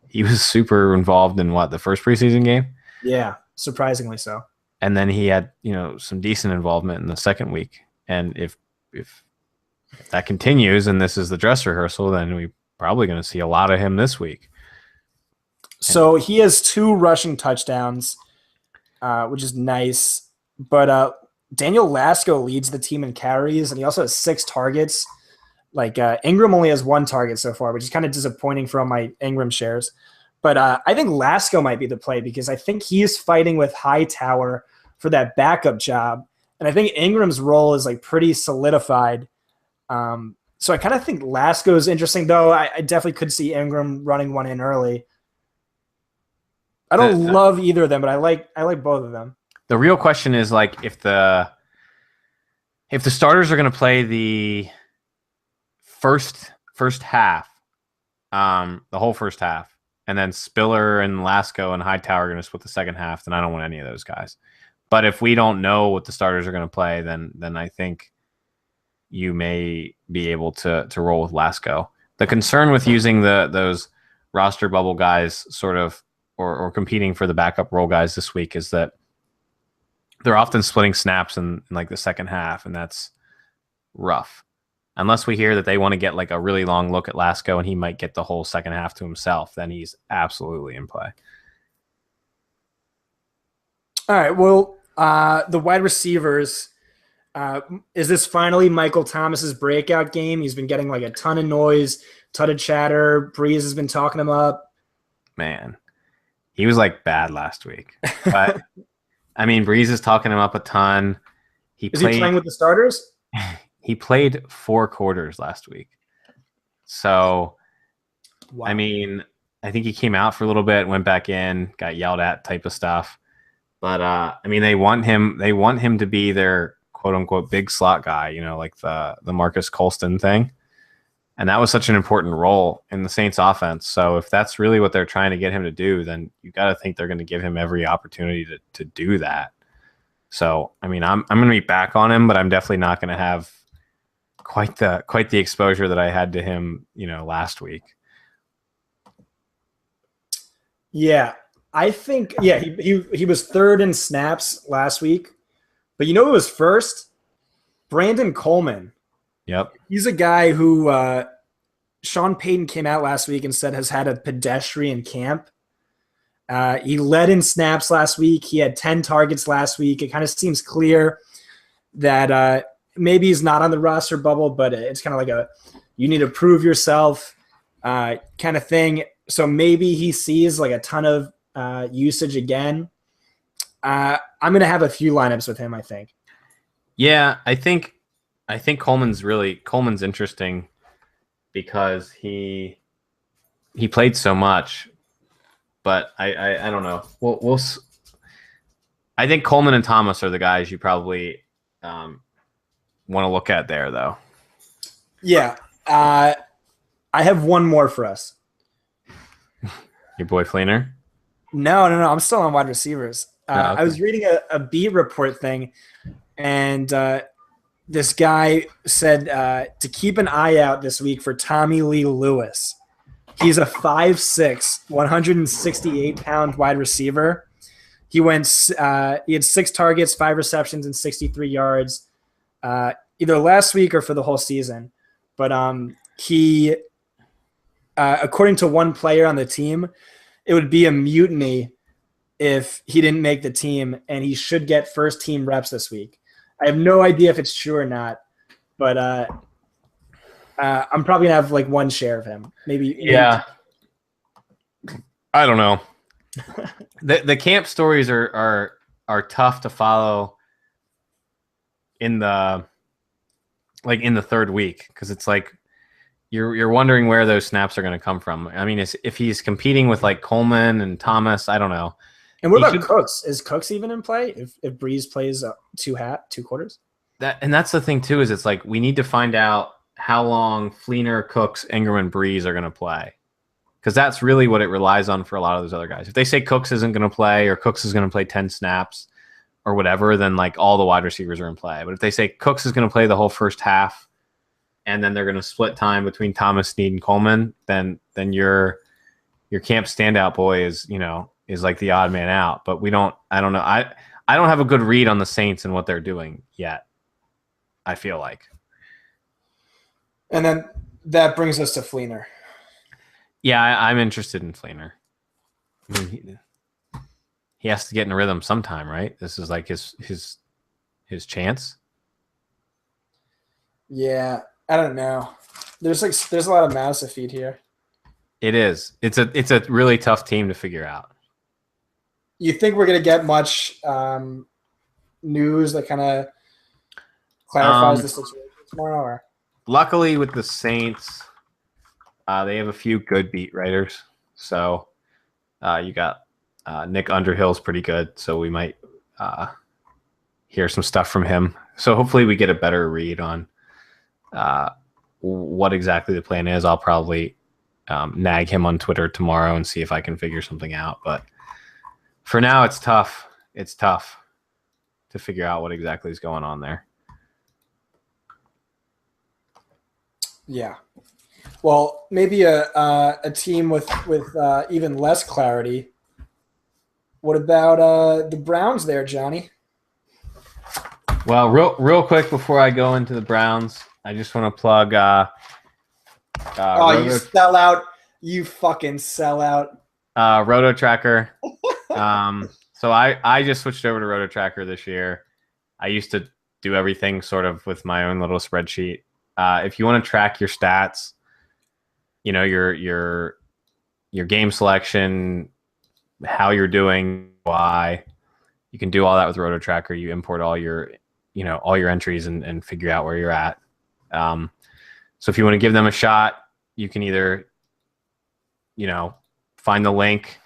He was super involved in the first preseason game? Yeah, surprisingly so. And then he had, some decent involvement in the second week. And if that continues and this is the dress rehearsal, then we're probably going to see a lot of him this week. So he has 2 rushing touchdowns, which is nice. But Daniel Lasco leads the team in carries, and he also has 6 targets. Like Ingram only has 1 target so far, which is kind of disappointing for all my Ingram shares. But I think Lasco might be the play because I think he is fighting with Hightower for that backup job. And I think Ingram's role is like pretty solidified. So I kind of think Lasco is interesting, though. I definitely could see Ingram running one in early. I don't love either of them, but I like both of them. The real question is like if the starters are going to play the first half, the whole first half, and then Spiller and Lasco and Hightower are going to split the second half, then I don't want any of those guys. But if we don't know what the starters are going to play, then I think you may be able to roll with Lasco. The concern with using those roster bubble guys sort of or competing for the backup role guys this week is that they're often splitting snaps in like the second half, and that's rough. Unless we hear that they want to get like a really long look at Lasco and he might get the whole second half to himself, then he's absolutely in play. All right. Well, the wide receivers, is this finally Michael Thomas's breakout game? He's been getting like a ton of noise, ton of chatter. Breeze has been talking him up. Man, he was like bad last week. But I mean, Breeze is talking him up a ton. Is he playing with the starters? He played 4 quarters last week. So, wow. I mean, I think he came out for a little bit, went back in, got yelled at type of stuff. But, I mean, they want him to be their quote-unquote big slot guy, like the Marcus Colston thing. And that was such an important role in the Saints offense. So if that's really what they're trying to get him to do, then you got to think they're going to give him every opportunity to do that. So, I mean, I'm going to be back on him, but I'm definitely not going to have quite the exposure that I had to him, last week. Yeah, I think he was 3rd in snaps last week, but who was first? Brandon Coleman. Yep, he's a guy who Sean Payton came out last week and said has had a pedestrian camp. He led in snaps last week. He had 10 targets last week. It kind of seems clear that maybe he's not on the roster bubble, but it's kind of like you need to prove yourself kind of thing. So maybe he sees like a ton of usage again. I'm going to have a few lineups with him, I think. Yeah, I think Coleman's interesting because he played so much, but I don't know. We'll I think Coleman and Thomas are the guys you probably want to look at there, though. Yeah. I have one more for us. Your boy Fleener? No. I'm still on wide receivers. Okay. I was reading a beat report thing, and this guy said to keep an eye out this week for Tommy Lee Lewis. He's a 5'6", 168-pound wide receiver. He had 6 targets, 5 receptions, and 63 yards, either last week or for the whole season. But he, according to one player on the team, it would be a mutiny if he didn't make the team, and he should get first team reps this week. I have no idea if it's true or not, but I'm probably gonna have like one share of him. Maybe. Yeah. I don't know. The camp stories are tough to follow in the third week, because it's like you're wondering where those snaps are going to come from. I mean, if he's competing with like Coleman and Thomas, I don't know. And what about Cooks? Is Cooks even in play if Breeze plays two quarters? That's the thing too, is it's like we need to find out how long Fleener, Cooks, Ingram, and Breeze are going to play, because that's really what it relies on for a lot of those other guys. If they say Cooks isn't going to play, or Cooks is going to play 10 snaps or whatever, then like all the wide receivers are in play. But if they say Cooks is going to play the whole first half, and then they're going to split time between Thomas, Snead, and Coleman, then your camp standout boy is like the odd man out. But I don't know. I don't have a good read on the Saints and what they're doing yet, I feel like. And then that brings us to Fleener. Yeah, I'm interested in Fleener. I mean, he has to get in a rhythm sometime, right? This is like his chance. Yeah, I don't know. There's a lot of mouths to feed here. It is. It's a really tough team to figure out. You think we're gonna get much news that kind of clarifies the situation tomorrow? Or? Luckily, with the Saints, they have a few good beat writers. So you got Nick Underhill's pretty good, so we might hear some stuff from him. So hopefully we get a better read on what exactly the plan is. I'll probably nag him on Twitter tomorrow and see if I can figure something out. But for now, it's tough. It's tough to figure out what exactly is going on there. Yeah. Well, maybe a team with even less clarity. What about the Browns there, Johnny? Well, real quick before I go into the Browns, I just want to plug. You sell out! You fucking sell out! Roto Tracker. So I just switched over to Roto Tracker this year. I used to do everything sort of with my own little spreadsheet. If you want to track your stats, your game selection, how you're doing, why, you can do all that with Roto Tracker. You import all your entries and figure out where you're at. So if you want to give them a shot, you can either, find the link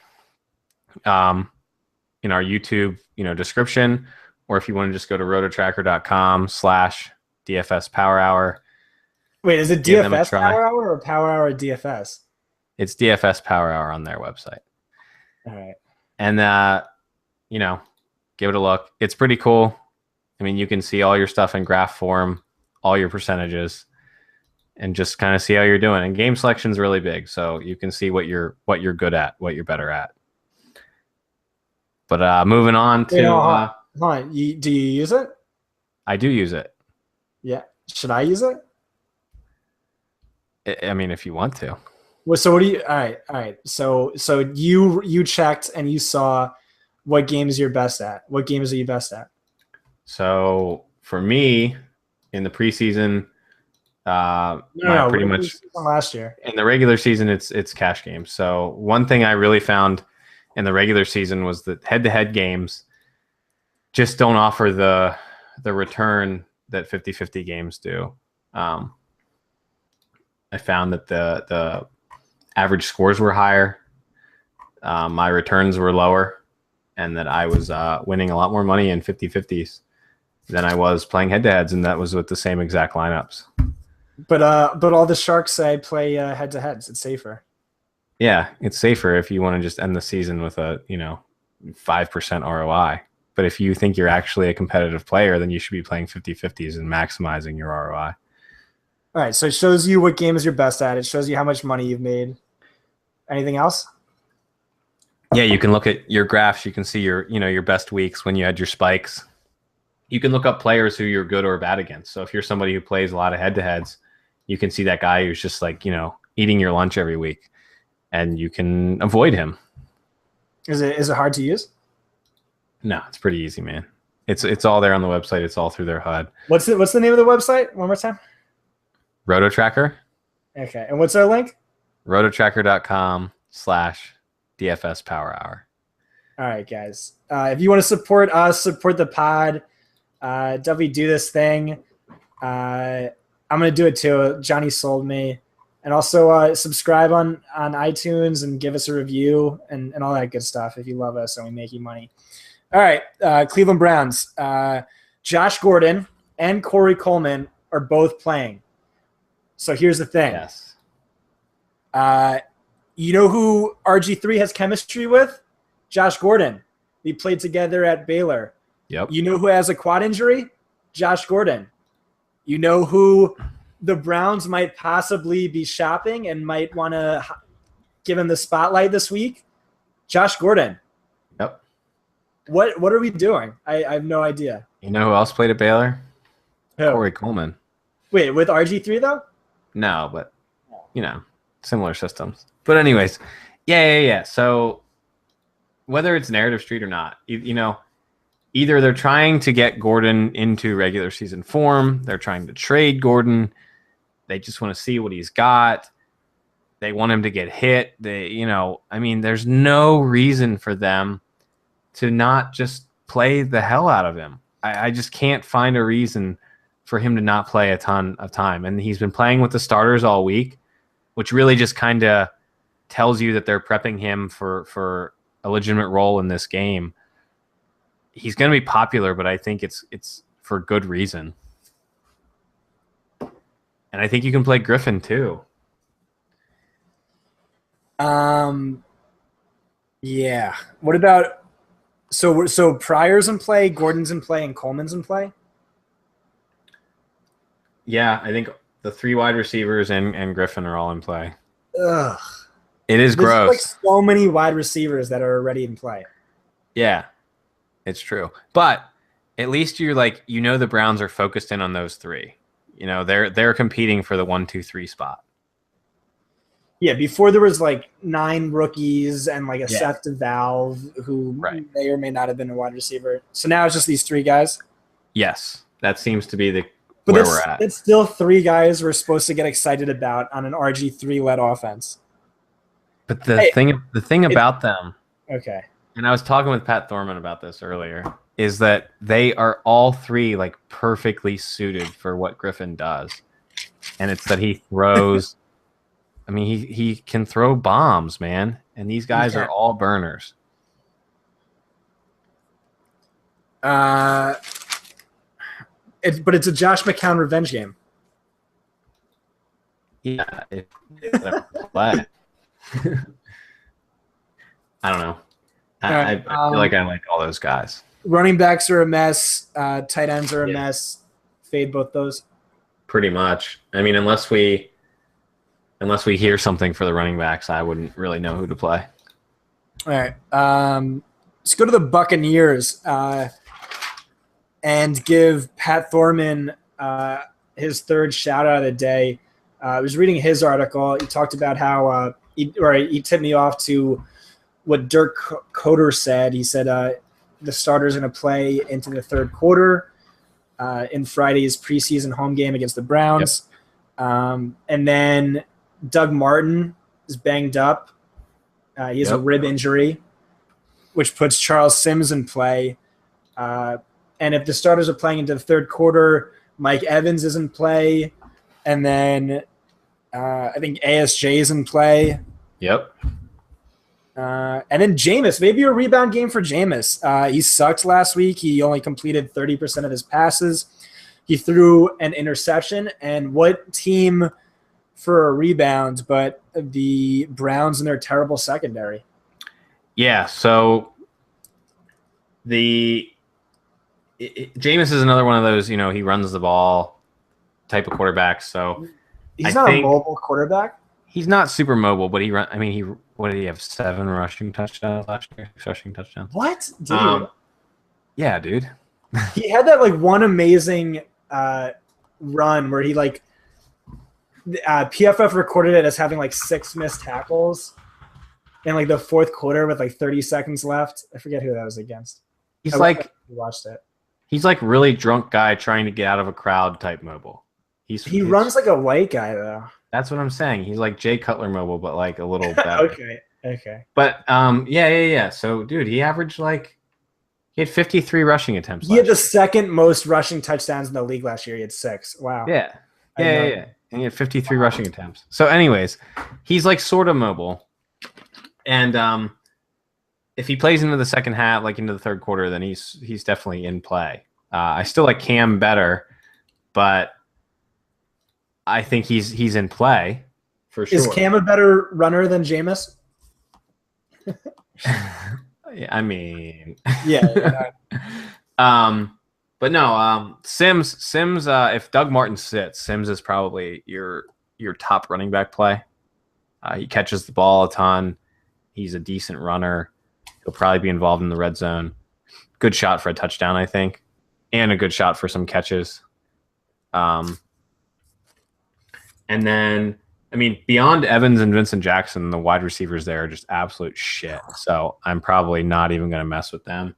in our YouTube, description, or if you want to just go to rototracker.com/DFS Power Hour. Wait, is it DFS Power Hour or Power Hour DFS? It's DFS Power Hour on their website. All right. And, give it a look. It's pretty cool. I mean, you can see all your stuff in graph form, all your percentages, and just kind of see how you're doing. And game selection is really big, so you can see what you're good at, what you're better at. But moving on to... hold on. Do you use it? I do use it. Yeah. Should I use it? I mean, if you want to. Well, so what do you? All right. So you checked and you saw what games you're best at. What games are you best at? So for me, in the preseason, pretty much last year. In the regular season, it's cash games. So one thing I really found in the regular season was that head-to-head games just don't offer the return that 50-50 games do. I found that the average scores were higher, my returns were lower, and that I was winning a lot more money in 50-50s than I was playing head-to-heads, and that was with the same exact lineups. But all the sharks say play head-to-heads. It's safer. Yeah, it's safer if you want to just end the season with a 5% ROI. But if you think you're actually a competitive player, then you should be playing 50-50s and maximizing your ROI. All right, so it shows you what games you're best at. It shows you how much money you've made. Anything else? Yeah, you can look at your graphs. You can see your best weeks when you had your spikes. You can look up players who you're good or bad against. So if you're somebody who plays a lot of head-to-heads, you can see that guy who's just like, eating your lunch every week, and you can avoid him. Is it hard to use? No, it's pretty easy, man. It's all there on the website. It's all through their HUD. What's the name of the website? One more time. RotoTracker. Okay. And what's our link? rototracker.com/DFS Power Hour. All right, guys. If you want to support us, support the pod, definitely do this thing. I'm going to do it too. Johnny sold me. And also subscribe on iTunes and give us a review and all that good stuff if you love us and we make you money. All right, Cleveland Browns. Josh Gordon and Corey Coleman are both playing. So here's the thing. Yes. You know who RG3 has chemistry with? Josh Gordon. They played together at Baylor. Yep. You know who has a quad injury? Josh Gordon. You know who the Browns might possibly be shopping and might want to give him the spotlight this week? Josh Gordon. Yep. What are we doing? I have no idea. You know who else played at Baylor? Who? Corey Coleman. Wait, with RG3 though? No, but similar systems. But anyways, yeah. So whether it's narrative street or not, either they're trying to get Gordon into regular season form, they're trying to trade Gordon, they just want to see what he's got. They want him to get hit. There's no reason for them to not just play the hell out of him. I just can't find a reason for him to not play a ton of time. And he's been playing with the starters all week, which really just kind of tells you that they're prepping him for a legitimate role in this game. He's going to be popular, but I think it's for good reason. And I think you can play Griffin too. Yeah. What about so Pryor's in play, Gordon's in play, and Coleman's in play? Yeah, I think the 3 wide receivers and Griffin are all in play. Ugh. It is gross. There's like so many wide receivers that are already in play. Yeah, it's true. But at least the Browns are focused in on those 3. They're competing for the 1, 2, 3 spot. Yeah, before there was like 9 rookies and like a Seth DeValve who may or may not have been a wide receiver. So now it's just these 3 guys. Yes, that seems to be But where we're at. It's still 3 guys we're supposed to get excited about on an RG3 led offense. But the thing about them, okay, and I was talking with Pat Thorman about this earlier, is that they are all 3 like perfectly suited for what Griffin does, and it's that he throws. I mean, he can throw bombs, man, and these guys are all burners. But it's a Josh McCown revenge game. Yeah, play. I don't know. I feel like I like all those guys. Running backs are a mess. Tight ends are a mess. Fade both those. Pretty much. I mean, unless we hear something for the running backs, I wouldn't really know who to play. All right. Let's go to the Buccaneers and give Pat Thorman his 3rd shout out of the day. I was reading his article. He talked about how he tipped me off to what Dirk Coder said. He said the starters are going to play into the 3rd quarter in Friday's preseason home game against the Browns. Yep. And then Doug Martin is banged up. He has a rib injury, which puts Charles Sims in play. And if the starters are playing into the 3rd quarter, Mike Evans is in play. And then I think ASJ is in play. Yep. And then Jameis, maybe a rebound game for Jameis. He sucked last week. He only completed 30% of his passes. He threw an interception. And what team for a rebound but the Browns and their terrible secondary? Yeah, so Jameis is another one of those, he runs the ball type of quarterback. So he's not a mobile quarterback. He's not super mobile, but what did he have? 7 rushing touchdowns last year? 6 rushing touchdowns. What? Dude. Yeah, dude. He had that like one amazing run where he like PFF recorded it as having like 6 missed tackles in like the 4th quarter with like 30 seconds left. I forget who that was against. He's like watched it. He's like really drunk guy trying to get out of a crowd type mobile. He runs like a white guy though. That's what I'm saying. He's like Jay Cutler mobile, but like a little better. Okay. But yeah. So dude, he had 53 rushing attempts. He had the second most rushing touchdowns in the league last year. He had 6. Wow. Yeah. And he had 53 rushing attempts. So anyways, he's like sort of mobile. And if he plays into the second half, like into the third quarter, then he's definitely in play. I still like Cam better, but I think he's in play for sure. Is Cam a better runner than Jameis? I mean, yeah. But no, Sims. If Doug Martin sits, Sims is probably your top running back play. He catches the ball a ton. He's a decent runner. He'll probably be involved in the red zone. Good shot for a touchdown, I think, and a good shot for some catches. And then, I mean, beyond Evans and Vincent Jackson, the wide receivers there are just absolute shit. So I'm probably not even going to mess with them.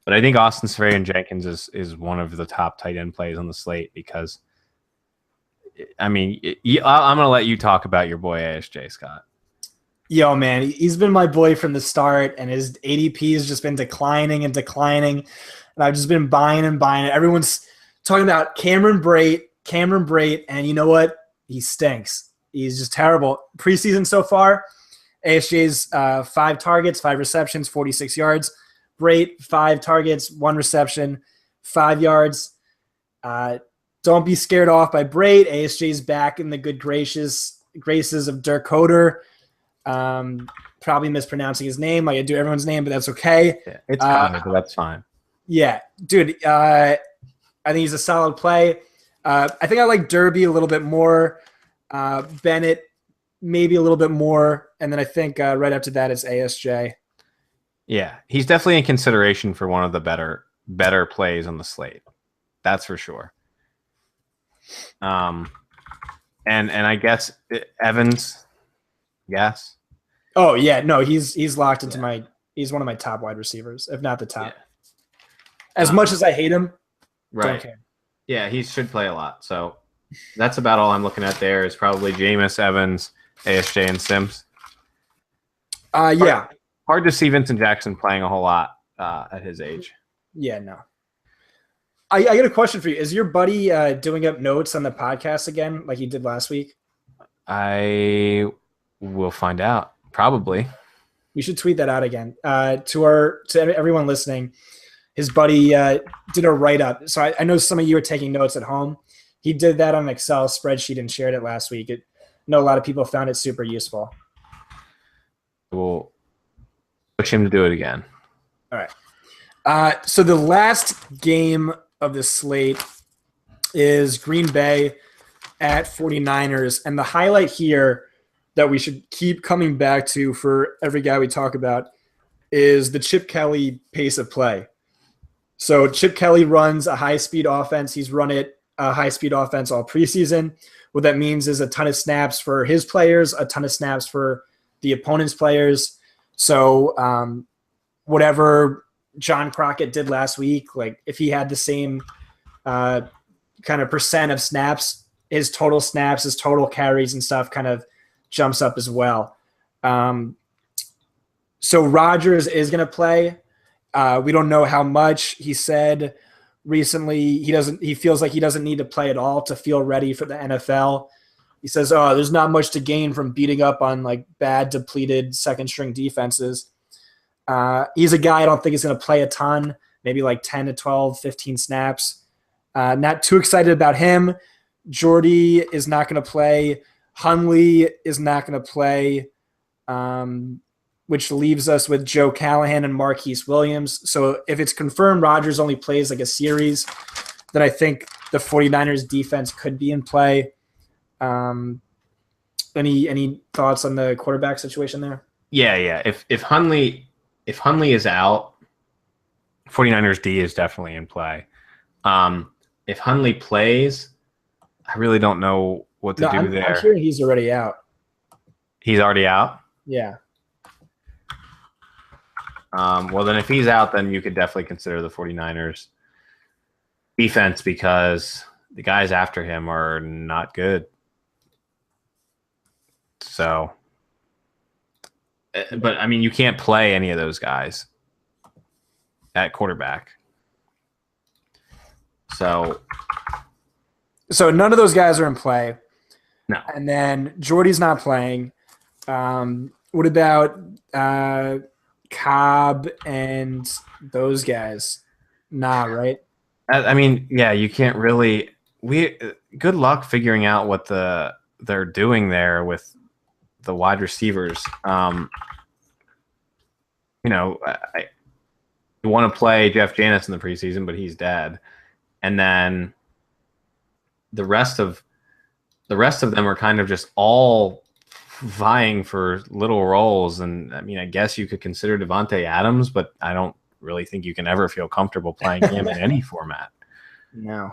But I think Austin Seferian-Jenkins is one of the top tight end plays on the slate because, I mean, I'm going to let you talk about your boy ASJ, Scott. Yo, man, he's been my boy from the start, and his ADP has just been declining. And I've just been buying and buying it. Everyone's talking about Cameron Brate, and you know what? He stinks. He's just terrible. Preseason so far, ASJ's 5 targets, 5 receptions, 46 yards. Brate, 5 targets, 1 reception, 5 yards. Don't be scared off by Brate. ASJ's back in the good graces of Dirk Coder. Probably mispronouncing his name like I do everyone's name, but that's okay. Yeah, it's fine, but that's fine. Yeah, dude, I think he's a solid play. I think I like Derby a little bit more. Bennett maybe a little bit more. And then I think right after that it's ASJ. Yeah, he's definitely in consideration for one of the better plays on the slate. That's for sure. And I guess Evans, yes. Oh yeah, no, he's locked into he's one of my top wide receivers, if not the top. Yeah. As much as I hate him, right? Don't care. Yeah, he should play a lot. So that's about all I'm looking at. There is probably Jameis, Evans, ASJ, and Sims. Yeah. Hard to see Vincent Jackson playing a whole lot at his age. Yeah, no. I got a question for you. Is your buddy doing up notes on the podcast again like he did last week? I will find out. Probably. We should tweet that out again. To everyone listening, his buddy did a write-up. So I know some of you are taking notes at home. He did that on an Excel spreadsheet and shared it last week. I know a lot of people found it super useful. We'll push him to do it again. All right. So the last game of the slate is Green Bay at 49ers. And the highlight here that we should keep coming back to for every guy we talk about is the Chip Kelly pace of play. So Chip Kelly runs a high-speed offense. He's run it a high-speed offense all preseason. What that means is a ton of snaps for his players, a ton of snaps for the opponent's players. So whatever John Crockett did last week, like if he had the same kind of percent of snaps, his total snaps, his total carries and stuff kind of jumps up as well. So Rodgers is going to play. We don't know how much. He said recently he feels like he doesn't need to play at all to feel ready for the NFL. He says, there's not much to gain from beating up on like bad, depleted second string defenses. He's a guy I don't think is going to play a ton, maybe like 10 to 12, 15 snaps. Not too excited about him. Jordy is not going to play. Hundley is not going to play, which leaves us with Joe Callahan and Marquise Williams. So if it's confirmed Rodgers only plays like a series, then I think the 49ers defense could be in play. Any thoughts on the quarterback situation there? Yeah. If Hundley is out, 49ers D is definitely in play. If Hundley plays, I really don't know what to do there. I'm hearing he's already out. He's already out? Yeah. Well, then if he's out, then you could definitely consider the 49ers defense because the guys after him are not good. So, but I mean, you can't play any of those guys at quarterback. So none of those guys are in play. No. And then Jordy's not playing. What about Cobb and those guys? Nah, right? I mean, yeah, you can't really. Good luck figuring out what they're doing there with the wide receivers. You want to play Jeff Janis in the preseason, but he's dead, and then the rest of them are kind of just all vying for little roles. And I mean, I guess you could consider Devontae Adams, but I don't really think you can ever feel comfortable playing him in any format. No.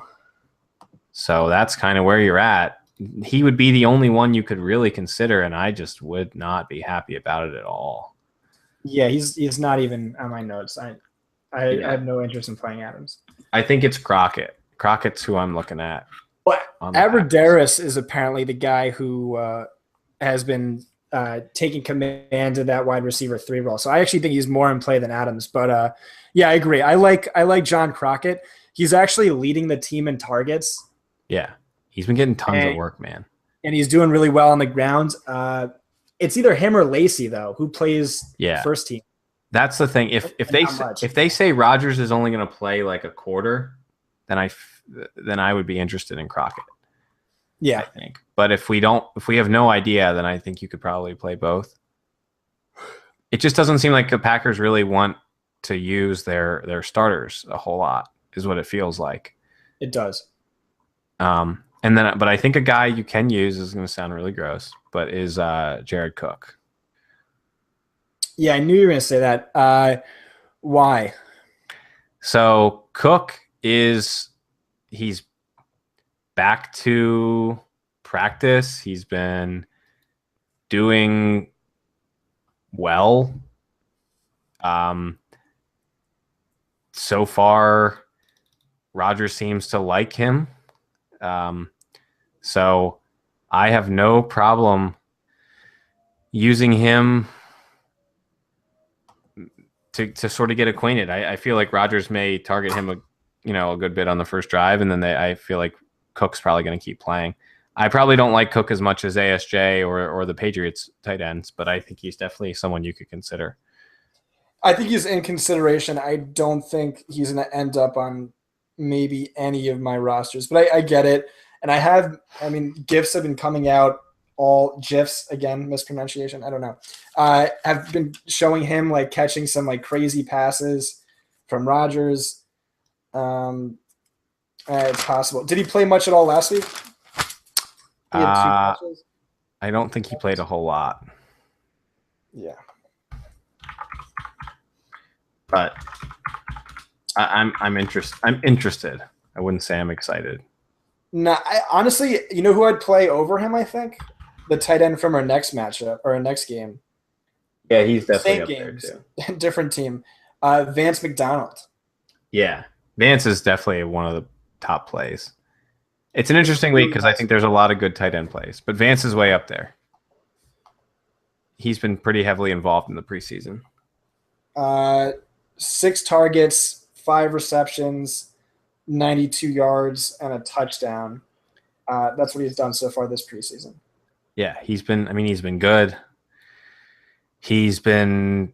So that's kind of where you're at. He would be the only one you could really consider, and I just would not be happy about it at all. Yeah, he's not even on my notes. I have no interest in playing Adams. I think it's Crockett. Crockett's who I'm looking at. But Aberderis is apparently the guy who has been taking command of that wide receiver 3 role. So I actually think he's more in play than Adams. But yeah, I agree. I like John Crockett. He's actually leading the team in targets. Yeah, he's been getting tons of work, man. And he's doing really well on the ground. It's either him or Lacey, though, who plays first team. That's the thing. If they say Rodgers is only going to play like a quarter, then I would be interested in Crockett. Yeah, I think. But if we have no idea, then I think you could probably play both. It just doesn't seem like the Packers really want to use their starters a whole lot, is what it feels like. It does. But I think a guy you can use is going to sound really gross, but is Jared Cook. Yeah, I knew you were going to say that. Why? So Cook he's back to practice. He's been doing well. So far, Rodgers seems to like him. So I have no problem using him to sort of get acquainted. I feel like Rodgers may target him a good bit on the first drive, and then I feel like Cook's probably going to keep playing. I probably don't like Cook as much as ASJ or the Patriots tight ends, but I think he's definitely someone you could consider. I think he's in consideration. I don't think he's going to end up on maybe any of my rosters, but I get it. And GIFs have been coming out, all GIFs, again, mispronunciation, I don't know, have been showing him like catching some like crazy passes from Rodgers. It's possible. Did he play much at all last week? He had 2 matches. I don't think he played a whole lot. Yeah. But I'm interested. I wouldn't say I'm excited. No, honestly, you know who I'd play over him, I think? The tight end from our next matchup or our next game. Yeah, he's definitely Same up games, there too. Different team. Vance McDonald. Yeah, Vance is definitely one of the top plays. It's an interesting week because I think there's a lot of good tight end plays, but Vance is way up there. He's been pretty heavily involved in the preseason. 6 targets, 5 receptions, 92 yards, and a touchdown. That's what he's done so far this preseason. Yeah, he's been good. He's been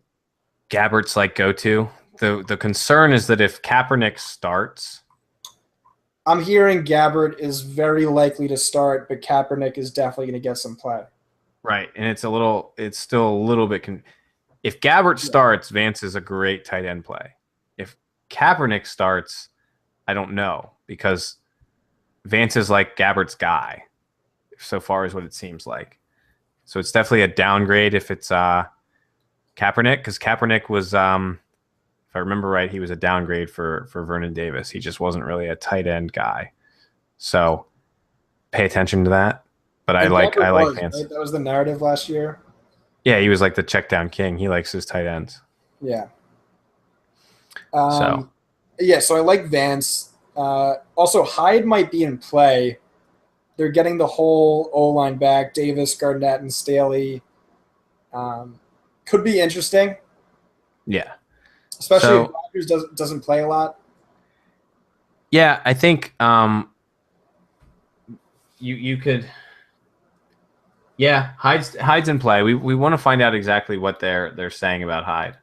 Gabbert's like go-to. The concern is that if Kaepernick starts, I'm hearing Gabbert is very likely to start, but Kaepernick is definitely going to get some play. Right, and it's still a little bit. If Gabbert starts, Vance is a great tight end play. If Kaepernick starts, I don't know, because Vance is like Gabbert's guy, so far as what it seems like. So it's definitely a downgrade if it's Kaepernick, because Kaepernick was, if I remember right, he was a downgrade for Vernon Davis. He just wasn't really a tight end guy. So pay attention to that. But I like Vance. Right? That was the narrative last year. Yeah, he was like the check down king. He likes his tight ends. Yeah. So Yeah, so I like Vance. Also, Hyde might be in play. They're getting the whole O-line back, Davis, Garnett, and Staley. Could be interesting, yeah. especially if So Rodgers doesn't play a lot. yeah, I think you could. Yeah, Hyde's in play. We want to find out exactly what they're saying about Hyde.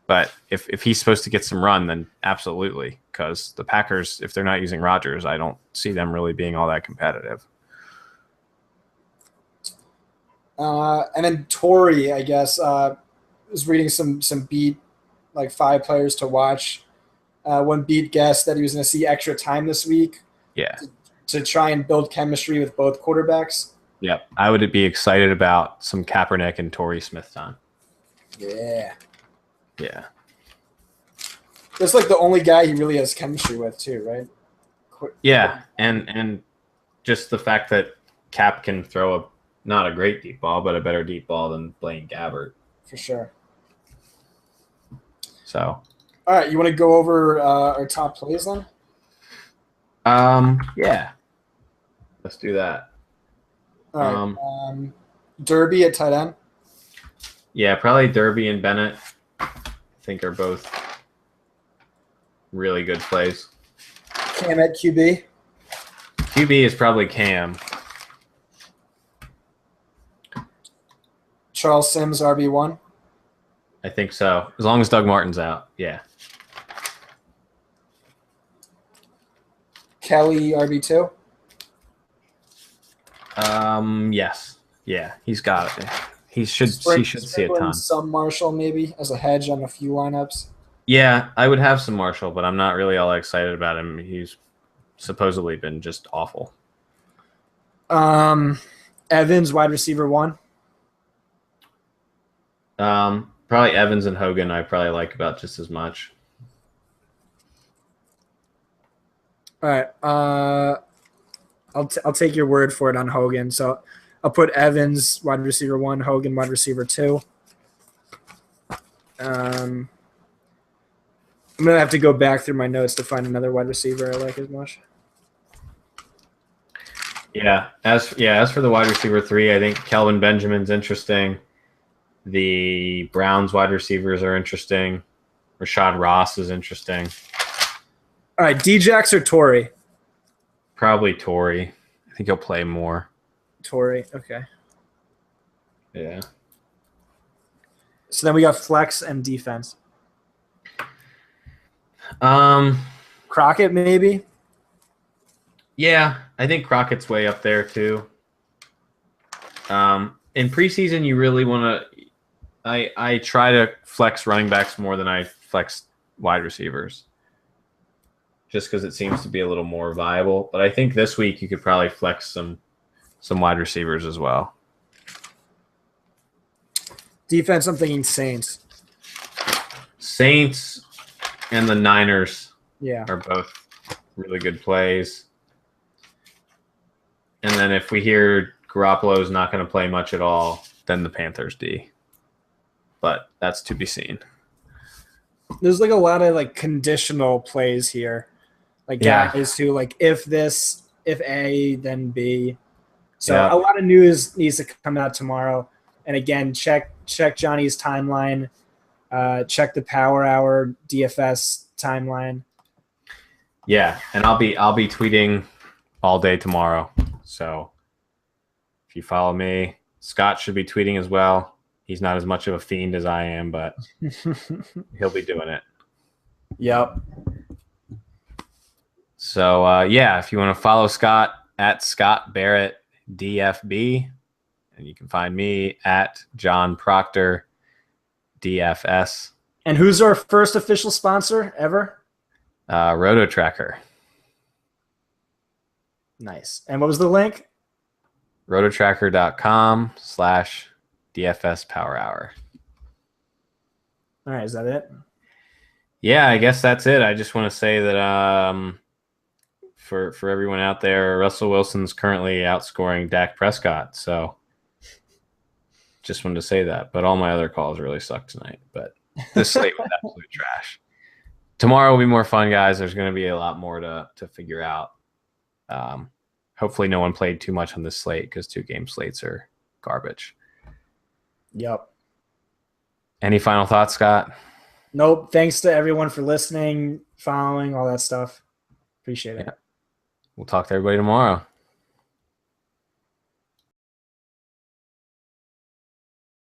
But if he's supposed to get some run, then absolutely. Because the Packers, if they're not using Rodgers, I don't see them really being all that competitive. And then Torrey, I guess, was reading some beat, like 5 players to watch. One beat guessed that he was going to see extra time this week Yeah. to try and build chemistry with both quarterbacks. Yep. I would be excited about some Kaepernick and Torrey Smith time. Yeah. Yeah. That's like the only guy he really has chemistry with too, right? Yeah. And just the fact that Cap can throw not a great deep ball, but a better deep ball than Blaine Gabbert. For sure. So all right, you want to go over our top plays then? yeah. Let's do that. All right. Derby at tight end. Yeah, probably Derby and Bennett, I think, are both really good plays. Cam at QB. QB is probably Cam. Charles Sims, RB1. I think so. As long as Doug Martin's out. Yeah. Kelly, RB2. Yes. Yeah, he's got it. He should see a ton. Some Marshall maybe as a hedge on a few lineups. Yeah, I would have some Marshall, but I'm not really all that excited about him. He's supposedly been just awful. Evans, wide receiver 1. Probably Evans and Hogan I probably like about just as much. All right. I'll take your word for it on Hogan. So I'll put Evans, wide receiver 1, Hogan, wide receiver 2. I'm going to have to go back through my notes to find another wide receiver I like as much. Yeah. As for the wide receiver 3, I think Kelvin Benjamin's interesting. The Browns wide receivers are interesting. Rashad Ross is interesting. All right, Djax or Torrey? Probably Torrey. I think he'll play more. Torrey, okay. Yeah. So then we got flex and defense. Crockett maybe? Yeah, I think Crockett's way up there too. In preseason, you really want to. I try to flex running backs more than I flex wide receivers, just because it seems to be a little more viable. But I think this week you could probably flex some wide receivers as well. Defense, I'm thinking Saints. Saints and the Niners are both really good plays. And then if we hear Garoppolo's not going to play much at all, then the Panthers D. But that's to be seen. There's like a lot of like conditional plays here. Like guys who like if A, then B. So a lot of news needs to come out tomorrow. And again, check Johnny's timeline. Check the Power Hour DFS timeline. Yeah, and I'll be tweeting all day tomorrow. So if you follow me, Scott should be tweeting as well. He's not as much of a fiend as I am, but he'll be doing it. Yep. So if you want to follow Scott at Scott Barrett DFB, and you can find me at John Proctor DFS. And who's our first official sponsor ever? Roto Tracker. Nice. And what was the link? rototracker.com/DFS Power Hour. All right, is that it? Yeah, I guess that's it. I just want to say that for everyone out there, Russell Wilson's currently outscoring Dak Prescott. So just wanted to say that. But all my other calls really suck tonight. But this slate was absolute trash. tomorrow will be more fun, guys. There's going to be a lot more to figure out. Hopefully no one played too much on this slate because 2-game slates are garbage. Yep. Any final thoughts, Scott? Nope. Thanks to everyone for listening, following, all that stuff. Appreciate it. Yeah. We'll talk to everybody tomorrow.